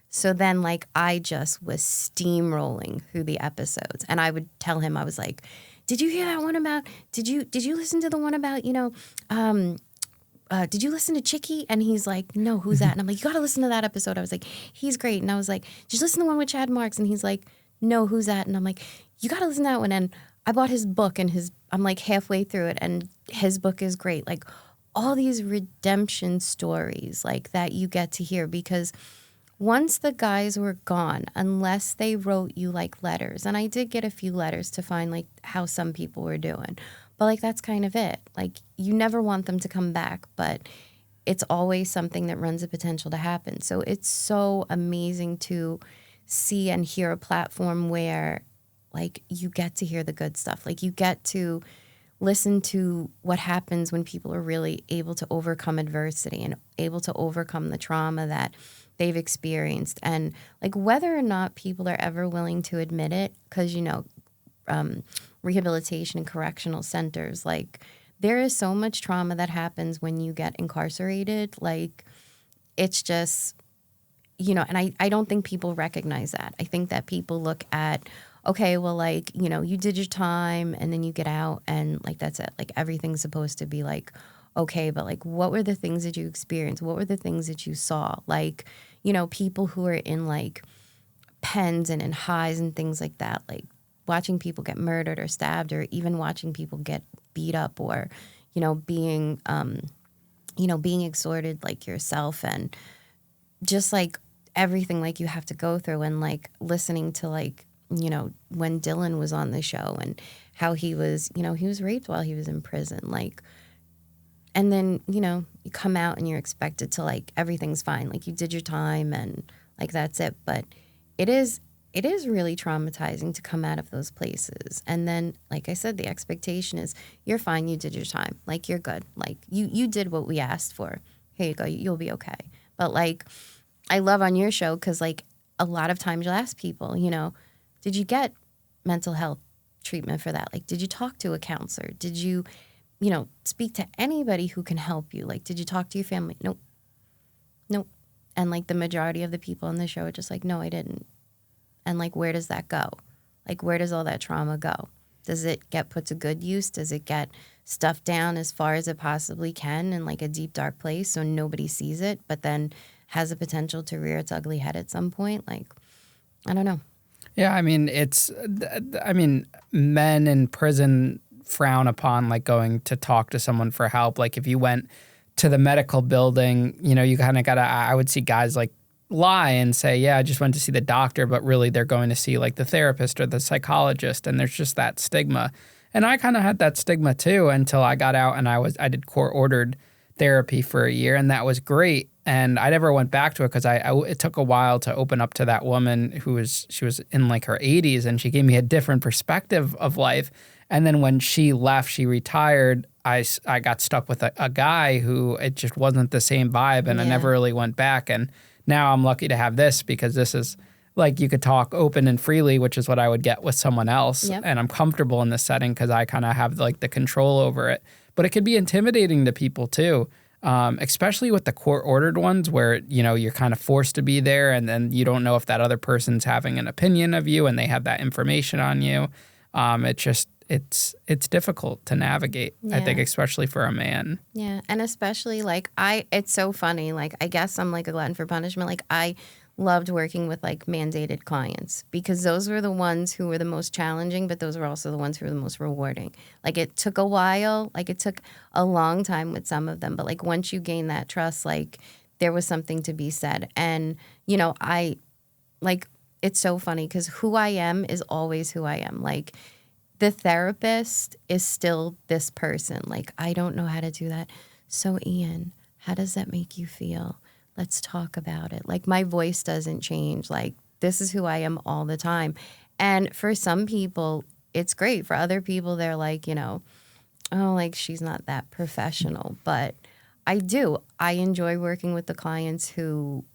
So then like I just was steamrolling through the episodes, and I would tell him, I was like, did you hear that one about, did you listen to the one about, did you listen to Chicky? And he's like, no, who's that? And I'm like, you got to listen to that episode. I was like, he's great. And I was like, did you listen to the one with Chad Marks? And he's like, no, who's that? And I'm like, you got to listen to that one. And I bought his book, and I'm like halfway through it, and his book is great. Like all these redemption stories like that you get to hear, because once the guys were gone, unless they wrote you like letters, and I did get a few letters to find like how some people were doing, but like that's kind of it. Like you never want them to come back, but it's always something that runs a potential to happen. So it's so amazing to see and hear a platform where like you get to hear the good stuff. Like you get to listen to what happens when people are really able to overcome adversity and able to overcome the trauma that they've experienced. And like whether or not people are ever willing to admit it, because rehabilitation and correctional centers, like there is so much trauma that happens when you get incarcerated. Like, it's just, and I don't think people recognize that. I think that people look at, okay, well, like, you did your time and then you get out and like, that's it. Like, everything's supposed to be like, okay, but like, what were the things that you experienced? What were the things that you saw? Like, people who are in like pens and in highs and things like that, like watching people get murdered or stabbed, or even watching people get beat up, or, being extorted like yourself, and just like everything like you have to go through, and like listening to like, when Dylan was on the show and how he was, he was raped while he was in prison, like, and then, you come out and you're expected to like, everything's fine. Like, you did your time and like, that's it. But it is really traumatizing to come out of those places. And then, like I said, the expectation is you're fine. You did your time. Like, you're good. Like, you did what we asked for. Here you go. You'll be okay. But like, I love on your show, because like a lot of times you'll ask people, did you get mental health treatment for that? Like, did you talk to a counselor? Did you, speak to anybody who can help you? Like, did you talk to your family? Nope. And like the majority of the people on the show are just like, no, I didn't. And like, where does that go? Like, where does all that trauma go? Does it get put to good use? Does it get stuffed down as far as it possibly can in like a deep, dark place so nobody sees it, but then has the potential to rear its ugly head at some point? Like, I don't know. Yeah, I mean, men in prison frown upon like going to talk to someone for help. Like, if you went to the medical building, you kind of gotta, I would see guys like lie and say, yeah, I just went to see the doctor, but really they're going to see like the therapist or the psychologist. And there's just that stigma. And I kind of had that stigma too, until I got out and I did court ordered therapy for a year, and that was great. And I never went back to it because it took a while to open up to that woman she was in like her 80s, and she gave me a different perspective of life. And then when she left, she retired, I got stuck with a guy who it just wasn't the same vibe, and I never really went back. And now I'm lucky to have this, because this is like, you could talk open and freely, which is what I would get with someone else. Yep. And I'm comfortable in this setting because I kind of have like the control over it. But it could be intimidating to people too, especially with the court-ordered ones where, you're kind of forced to be there, and then you don't know if that other person's having an opinion of you and they have that information on you. It's difficult to navigate, I think, especially for a man. Yeah, and especially like it's so funny. Like, I guess I'm like a glutton for punishment. Like, I loved working with like mandated clients, because those were the ones who were the most challenging, but those were also the ones who were the most rewarding. Like, it took a while, like it took a long time with some of them, but like once you gain that trust, like there was something to be said. And, I like, it's so funny because who I am is always who I am. Like, the therapist is still this person. Like, I don't know how to do that. So Ian, how does that make you feel? Let's talk about it. Like, my voice doesn't change. Like, this is who I am all the time. And for some people, it's great. For other people, they're like, oh, like, she's not that professional. But I do. I enjoy working with the clients who,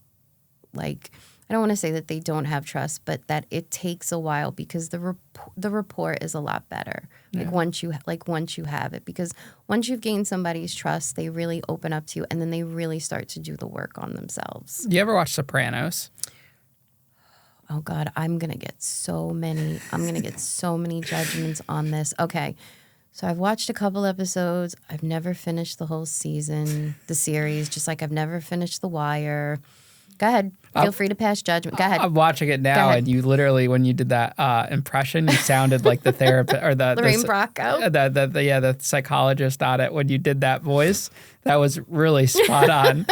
like, I don't want to say that they don't have trust, but that it takes a while, because the rapport is a lot better. Like, once you have it, because once you've gained somebody's trust, they really open up to you, and then they really start to do the work on themselves. You ever watch Sopranos? Oh God, I'm gonna get so many judgments on this. Okay, so I've watched a couple episodes. I've never finished the whole season, the series. Just like I've never finished The Wire. Go ahead. Feel free to pass judgment. Go ahead. I'm watching it now, and you literally, when you did that impression, you sounded like the therapist or the Lorraine Bracco. The psychologist on it. When you did that voice, that was really spot on.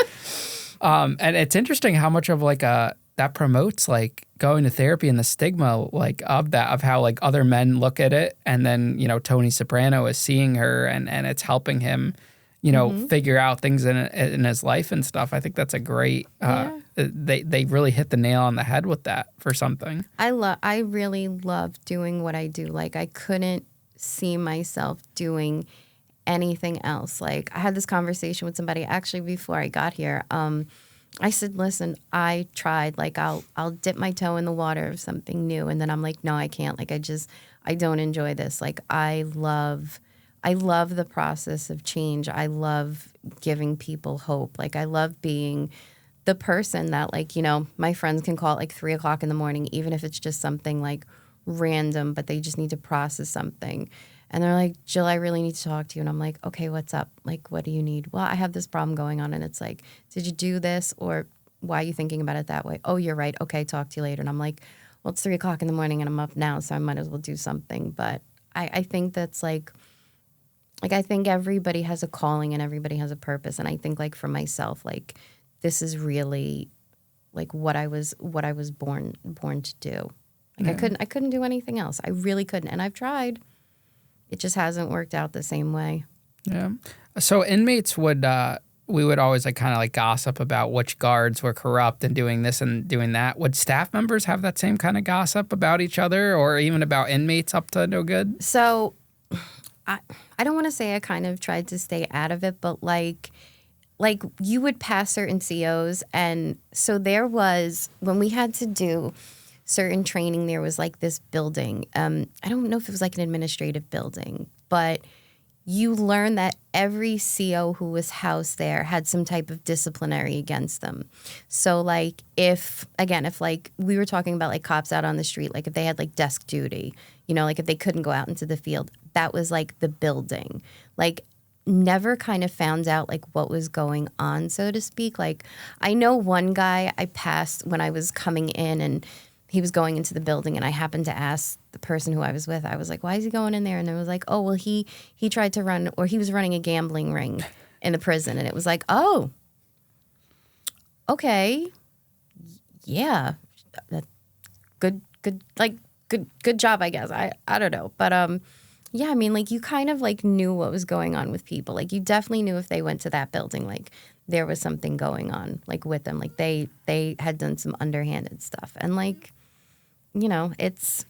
And it's interesting how much of like that promotes like going to therapy and the stigma like of how like other men look at it, and then Tony Soprano is seeing her, and it's helping him figure out things in his life and stuff. I think that's a great, they really hit the nail on the head with that for something. I really love doing what I do. Like, I couldn't see myself doing anything else. Like, I had this conversation with somebody actually before I got here. I said, listen, I tried, like, I'll dip my toe in the water of something new. And then I'm like, no, I can't. Like, I don't enjoy this. Like, I love I love the process of change. I love giving people hope. Like, I love being the person that, like, you know, my friends can call at like 3 o'clock in the morning, even if it's just something like random, but they just need to process something. And they're like, Jill, I really need to talk to you. And I'm like, okay, what's up? Like, what do you need? Well, I have this problem going on. And it's like, did you do this? Or why are you thinking about it that way? Oh, you're right. Okay, talk to you later. And I'm like, well, it's 3 o'clock in the morning and I'm up now, so I might as well do something. But I think that's like I think everybody has a calling and everybody has a purpose. And I think, like, for myself, like, this is really like what I was born to do. Like, I couldn't do anything else. I really couldn't. And I've tried. It just hasn't worked out the same way. Yeah. So inmates would we would always like kind of like gossip about which guards were corrupt and doing this and doing that. Would staff members have that same kind of gossip about each other or even about inmates up to no good? So I don't want to say I kind of tried to stay out of it, but like you would pass certain COs. And so there was, when we had to do certain training, there was like this building. I don't know if it was like an administrative building, but you learn that every CO who was housed there had some type of disciplinary against them. So like if like we were talking about like cops out on the street, like if they had like desk duty, you know, like if they couldn't go out into the field, that was like the building. Like never kind of found out like what was going on, so to speak. Like I know one guy I passed when I was coming in and he was going into the building and I happened to ask the person who I was with, I was like, why is he going in there? And they was like, oh, well, he tried to run, or he was running a gambling ring in the prison. And it was like, oh, okay. Yeah. Good job, I guess. I don't know. But yeah, I mean, like you kind of like knew what was going on with people. Like you definitely knew if they went to that building, like there was something going on like with them. Like they had done some underhanded stuff. And like, you know, it's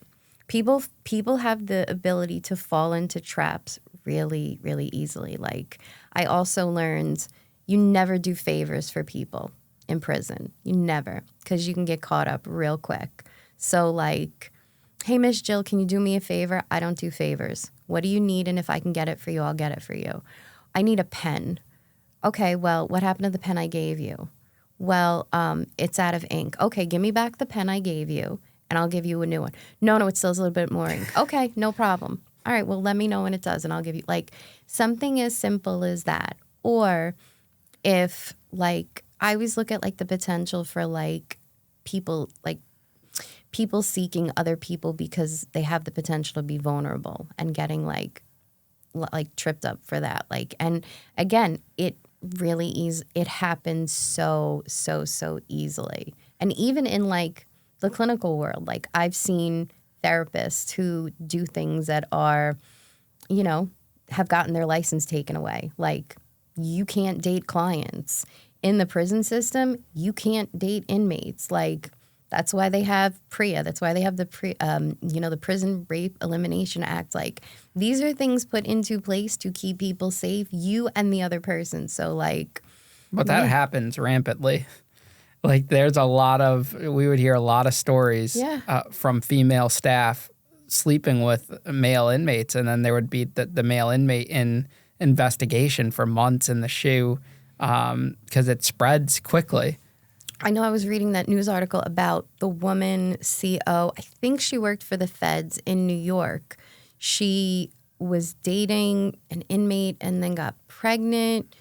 people have the ability to fall into traps really, really easily. Like I also learned you never do favors for people in prison. You never, because you can get caught up real quick. So like, hey, Miss Jill, can you do me a favor? I don't do favors. What do you need? And if I can get it for you, I'll get it for you. I need a pen. Okay, well, what happened to the pen I gave you? Well, it's out of ink. Okay, give me back the pen I gave you, and I'll give you a new one. No, it still has a little bit more ink. Okay, no problem. All right, well, let me know when it does, and I'll give you, like, something as simple as that. Or if, like, I always look at, like, the potential for, like, people seeking other people because they have the potential to be vulnerable and getting, like tripped up for that. Like, and again, it really it happens so easily. And even in like the clinical world, like I've seen therapists who do things that are, you know, have gotten their license taken away. Like you can't date clients. In the prison system, you can't date inmates. Like that's why they have PREA. That's why they have the the Prison Rape Elimination Act. Like these are things put into place to keep people safe, you and the other person. So like, but that happens rampantly. Like there's we would hear a lot of stories from female staff sleeping with male inmates, and then there would be the male inmate in investigation for months in the SHU because it spreads quickly. I know I was reading that news article about the woman CO. I think she worked for the feds in New York. She was dating an inmate and then got pregnant,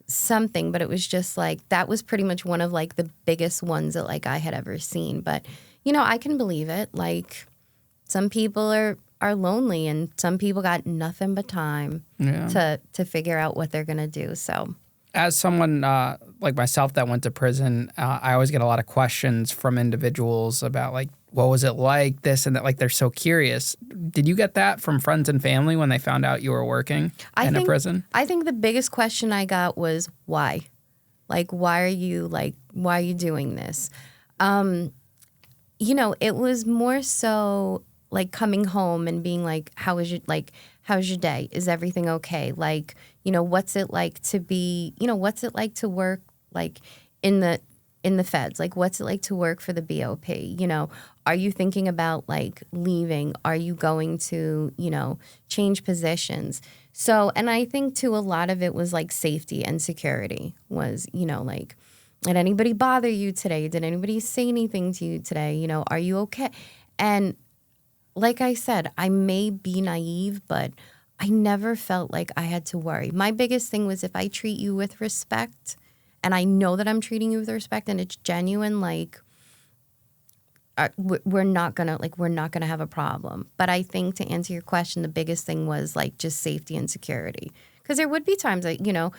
something. But it was just like, that was pretty much one of like the biggest ones that like I had ever seen. But, you know, I can believe it. Like some people are lonely and some people got nothing but time to figure out what they're going to do. So as someone like myself that went to prison, I always get a lot of questions from individuals about like, what was it like, this and that? Like they're so curious. Did you get that from friends and family when they found out you were working in a prison? I think the biggest question I got was why? Like, why are you doing this? You know, it was more so like coming home and being like, how's your day? Is everything okay? Like, you know, what's it like to be, you know, what's it like to work like in the in the feds? Like, what's it like to work for the BOP? You know, are you thinking about like leaving? Are you going to, you know, change positions? So, and I think too, a lot of it was like safety and security was, you know, like, did anybody bother you today? Did anybody say anything to you today? You know, are you okay? And like I said, I may be naive, but I never felt like I had to worry. My biggest thing was if I treat you with respect, and I know that I'm treating you with respect and it's genuine, like, we're not gonna have a problem. But I think to answer your question, the biggest thing was like just safety and security. Because there would be times that, you know,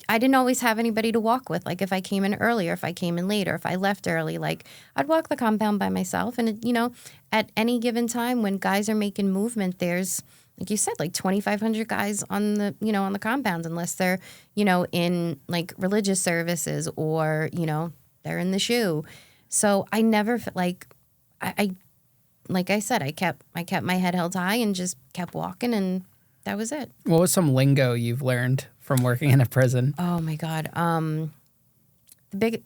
I didn't always have anybody to walk with. Like if I came in early or if I came in late or if I left early, like I'd walk the compound by myself. And, you know, at any given time when guys are making movement, there's, like you said, like 2,500 guys on the, you know, on the compound, unless they're, you know, in like religious services or, you know, they're in the shoe. So I never like, I like I said, I kept my head held high and just kept walking, and that was it. What was some lingo you've learned from working in a prison? Oh my God. The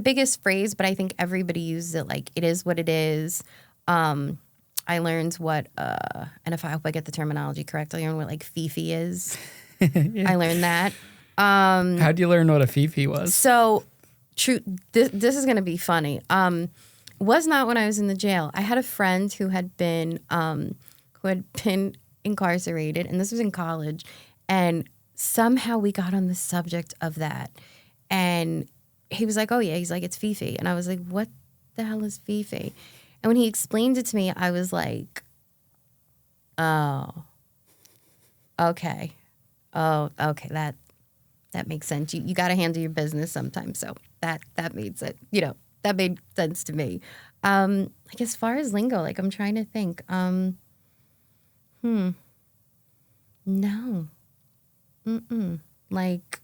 biggest phrase, but I think everybody uses it. Like, it is what it is. I learned what, and if I hope I get the terminology correct, I learned what like Fifi is. Yeah. I learned that. How'd you learn what a Fifi was? So, true. This is gonna be funny. Was not when I was in the jail. I had a friend who had been incarcerated, and this was in college, and somehow we got on the subject of that, and he was like, "Oh yeah," he's like, "It's Fifi," and I was like, "What the hell is Fifi?" And when he explained it to me, I was like, "Oh, okay, that makes sense. You got to handle your business sometimes." So that made sense. You know, that made sense to me. Like as far as lingo, like I'm trying to think. No. Like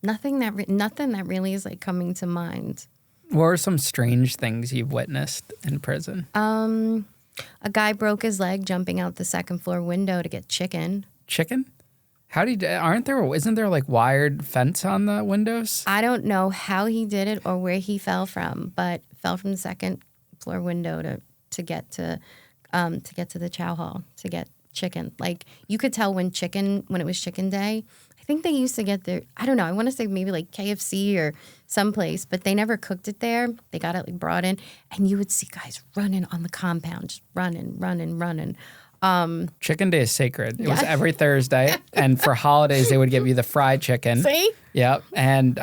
nothing that really is like coming to mind. What are some strange things you've witnessed in prison? A guy broke his leg jumping out the second floor window to get chicken. Chicken? Isn't there like wired fence on the windows? I don't know how he did it or where he fell from, but fell from the second floor window to get to the chow hall to get chicken. Like you could tell when it was chicken day. I think they used to get their, I don't know, I want to say maybe like KFC or someplace, but they never cooked it there. They got it like brought in, and you would see guys running on the compound, just running. Chicken day is sacred. It was every Thursday, and for holidays they would give you the fried chicken. See? Yep, and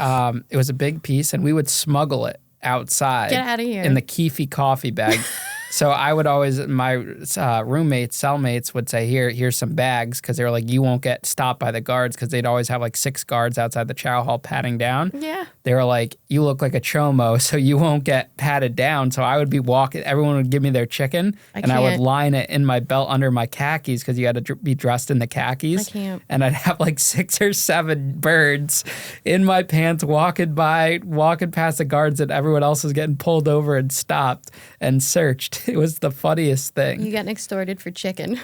it was a big piece, and we would smuggle it outside. Get out of here. In the Keefy coffee bag. So I would always, my roommates, cellmates would say, here's some bags, because they were like, you won't get stopped by the guards, because they'd always have like 6 guards outside the chow hall patting down. Yeah. They were like, you look like a chomo, so you won't get patted down. So I would be walking, everyone would give me their chicken, I would line it in my belt under my khakis, because you had to be dressed in the khakis. I can't. And I'd have like 6 or 7 birds in my pants walking past the guards, and everyone else was getting pulled over and stopped and searched. It was the funniest thing. You getting extorted for chicken.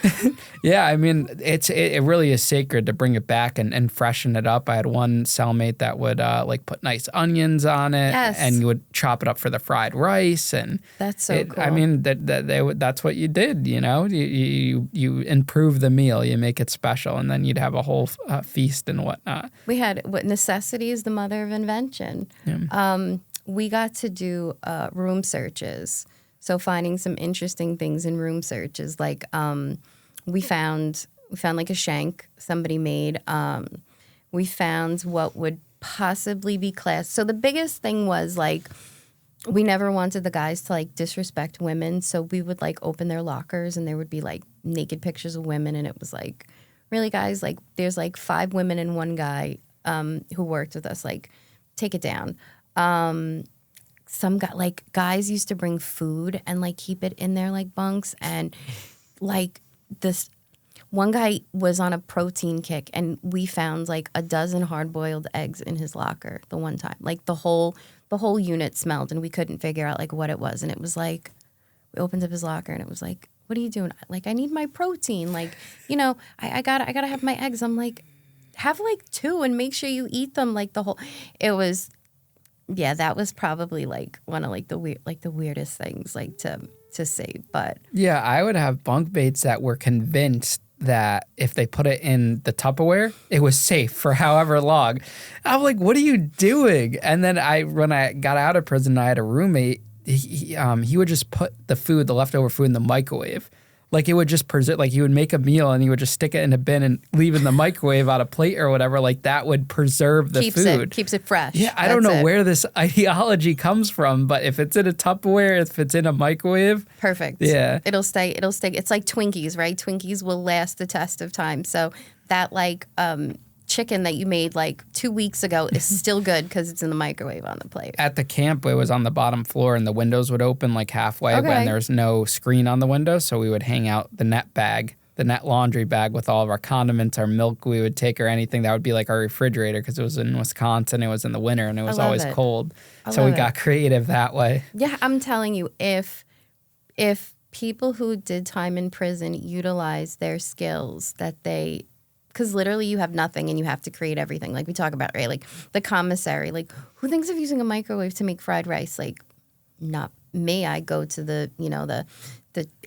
Yeah, I mean, it really is sacred to bring it back and freshen it up. I had one cellmate that would like put nice onions on it, yes, and you would chop it up for the fried rice, and that's so cool. I mean, that's what you did, you know. You improve the meal, you make it special, and then you'd have a whole feast and whatnot. We had necessity is the mother of invention. Yeah. We got to do room searches. So finding some interesting things in room searches, like we found like a shank somebody made. We found what would possibly be classed. So the biggest thing was like we never wanted the guys to like disrespect women. So we would like open their lockers and there would be like naked pictures of women, and it was like, really guys, like there's like 5 women and 1 guy who worked with us. Like, take it down. Some guys used to bring food and like keep it in their like bunks, and like this one guy was on a protein kick, and we found like a dozen hard-boiled eggs in his locker the one time. Like the whole unit smelled, and we couldn't figure out like what it was. And it was like we opened up his locker, and it was like, "What are you doing?" Like, "I need my protein. Like, you know, I gotta have my eggs." I'm like, "Have like 2 and make sure you eat them." Like the whole, it was yeah, that was probably like one of like the weirdest things like to see. But Yeah, I would have bunk mates that were convinced that if they put it in the Tupperware, it was safe for however long. I'm like, what are you doing? And then when I got out of prison, I had a roommate. He would just put the leftover food in the microwave. Like it would just preserve, like he would make a meal and he would just stick it in a bin and leave it in the microwave on a plate or whatever. Like that would preserve the food. Keeps it fresh. Yeah, I don't know where this ideology comes from, but if it's in a Tupperware, if it's in a microwave. Perfect. Yeah. It'll stay. It's like Twinkies, right? Twinkies will last the test of time. So that like chicken that you made like 2 weeks ago is still good because it's in the microwave on the plate. At the camp, it was on the bottom floor and the windows would open like halfway when there's no screen on the window. So we would hang out the net laundry bag with all of our condiments, our milk we would take, or anything that would be like our refrigerator, because it was in Wisconsin. It was in the winter and it was always cold. So we got creative that way. Yeah, I'm telling you, if people who did time in prison utilize their skills that they, because literally you have nothing and you have to create everything, like we talk about, right? Like the commissary, like who thinks of using a microwave to make fried rice? Like not me. I go to the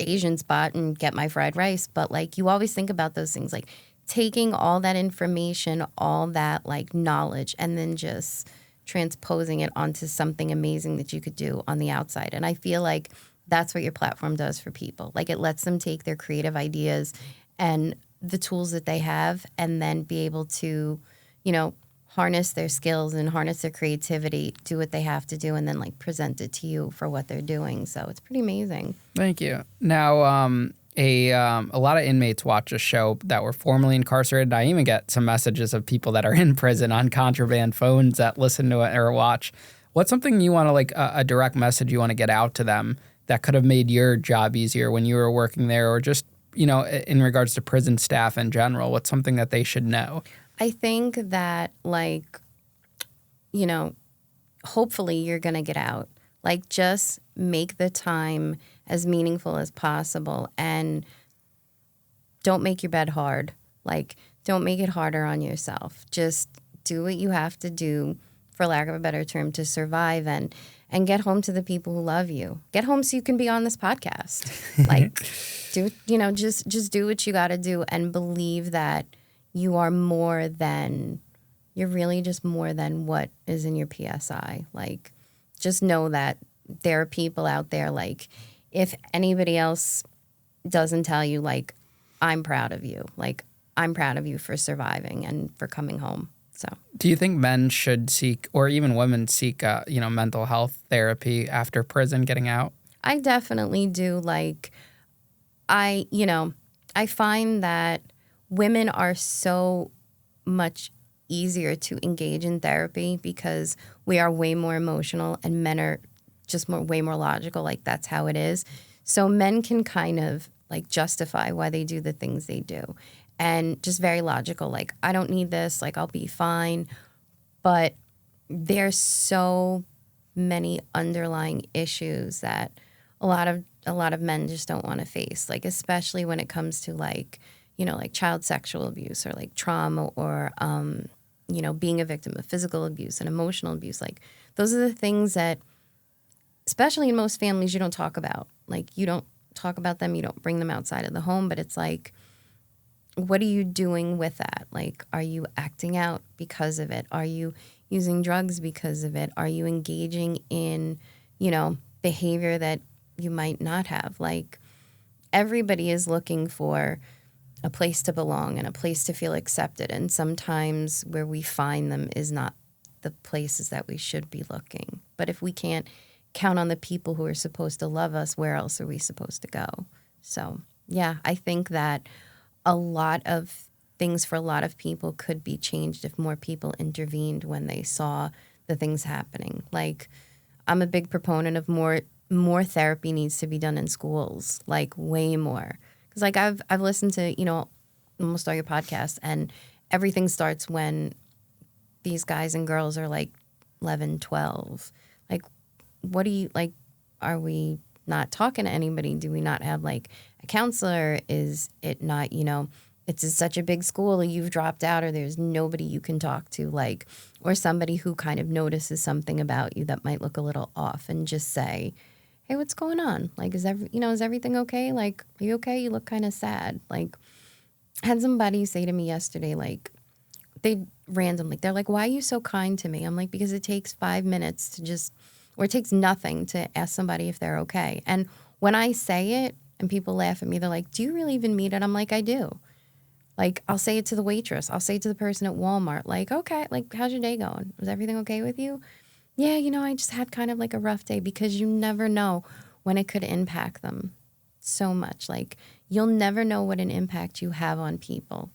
Asian spot and get my fried rice. But like you always think about those things, like taking all that information, all that like knowledge, and then just transposing it onto something amazing that you could do on the outside. And I feel like that's what your platform does for people. Like it lets them take their creative ideas and the tools that they have and then be able to, harness their skills and harness their creativity, do what they have to do, and then like present it to you for what they're doing. So it's pretty amazing. Thank you. Now, a lot of inmates watch a show that were formerly incarcerated. I even get some messages of people that are in prison on contraband phones that listen to it or watch. What's something you want to like a direct message you want to get out to them that could have made your job easier when you were working there, or just, in regards to prison staff in general? What's something that they should know? I think that, like, hopefully you're going to get out. Like, just make the time as meaningful as possible and don't make your bed hard. Like, don't make it harder on yourself. Just do what you have to do, for lack of a better term, to survive and get home to the people who love you. Get home so you can be on this podcast. Like, just do what you got to do and believe that you are you're really just more than what is in your PSI. Like, just know that there are people out there, like, if anybody else doesn't tell you, like, I'm proud of you. Like, I'm proud of you for surviving and for coming home. So, do you think men should seek, or even women seek, mental health therapy after prison, getting out? I definitely do. Like, I find that women are so much easier to engage in therapy because we are way more emotional and men are just way more logical. Like, that's how it is. So men can kind of like justify why they do the things they do and just very logical. Like, I don't need this. Like, I'll be fine. But there's so many underlying issues that a lot of men just don't want to face. Like, especially when it comes to like child sexual abuse or like trauma or, being a victim of physical abuse and emotional abuse. Like, those are the things that, especially in most families, you don't talk about. Like, you don't talk about them. You don't bring them outside of the home. But it's like, what are you doing with that? Like, are you acting out because of it? Are you using drugs because of it? Are you engaging in, behavior that you might not have? Like, everybody is looking for a place to belong and a place to feel accepted. And sometimes where we find them is not the places that we should be looking. But if we can't count on the people who are supposed to love us, where else are we supposed to go? So, yeah, I think that a lot of things for a lot of people could be changed if more people intervened when they saw the things happening. Like, I'm a big proponent of more therapy needs to be done in schools, like way more. Because like I've listened to, almost all your podcasts, and everything starts when these guys and girls are like 11, 12. Like, what do you, like, are we not talking to anybody? Do we not have like a counselor? Is it not, it's such a big school, you've dropped out, or there's nobody you can talk to, like, or somebody who kind of notices something about you that might look a little off, and just say, hey, what's going on? Like, is everything okay? Like, are you okay? You look kind of sad. Like, I had somebody say to me yesterday, like, they're like, why are you so kind to me? I'm like, because it takes 5 minutes to just, or it takes nothing to ask somebody if they're okay. And when I say it and people laugh at me, they're like, do you really even mean it? I'm like, I do. Like, I'll say it to the waitress. I'll say it to the person at Walmart. Like, okay, like, how's your day going? Was everything okay with you? Yeah, I just had kind of like a rough day, because you never know when it could impact them so much. Like, you'll never know what an impact you have on people,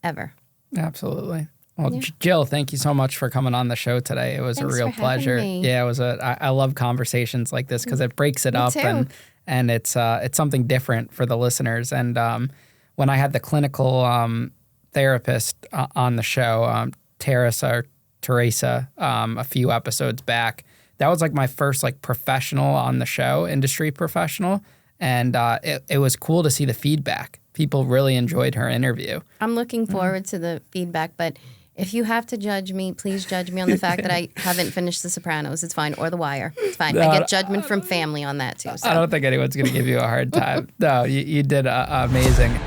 ever. Absolutely. Well, yeah. Jill, thank you so much for coming on the show today. It was Thanks a real pleasure. Me. Yeah, I love conversations like this because it breaks it up and it's something different for the listeners. And when I had the clinical therapist on the show, Teresa, a few episodes back, that was like my first like professional on the show, industry professional. And it was cool to see the feedback. People really enjoyed her interview. I'm looking forward to the feedback, but if you have to judge me, please judge me on the fact that I haven't finished The Sopranos. It's fine. Or The Wire. It's fine. I get judgment from family on that too. So. I don't think anyone's going to give you a hard time. No, you did amazing.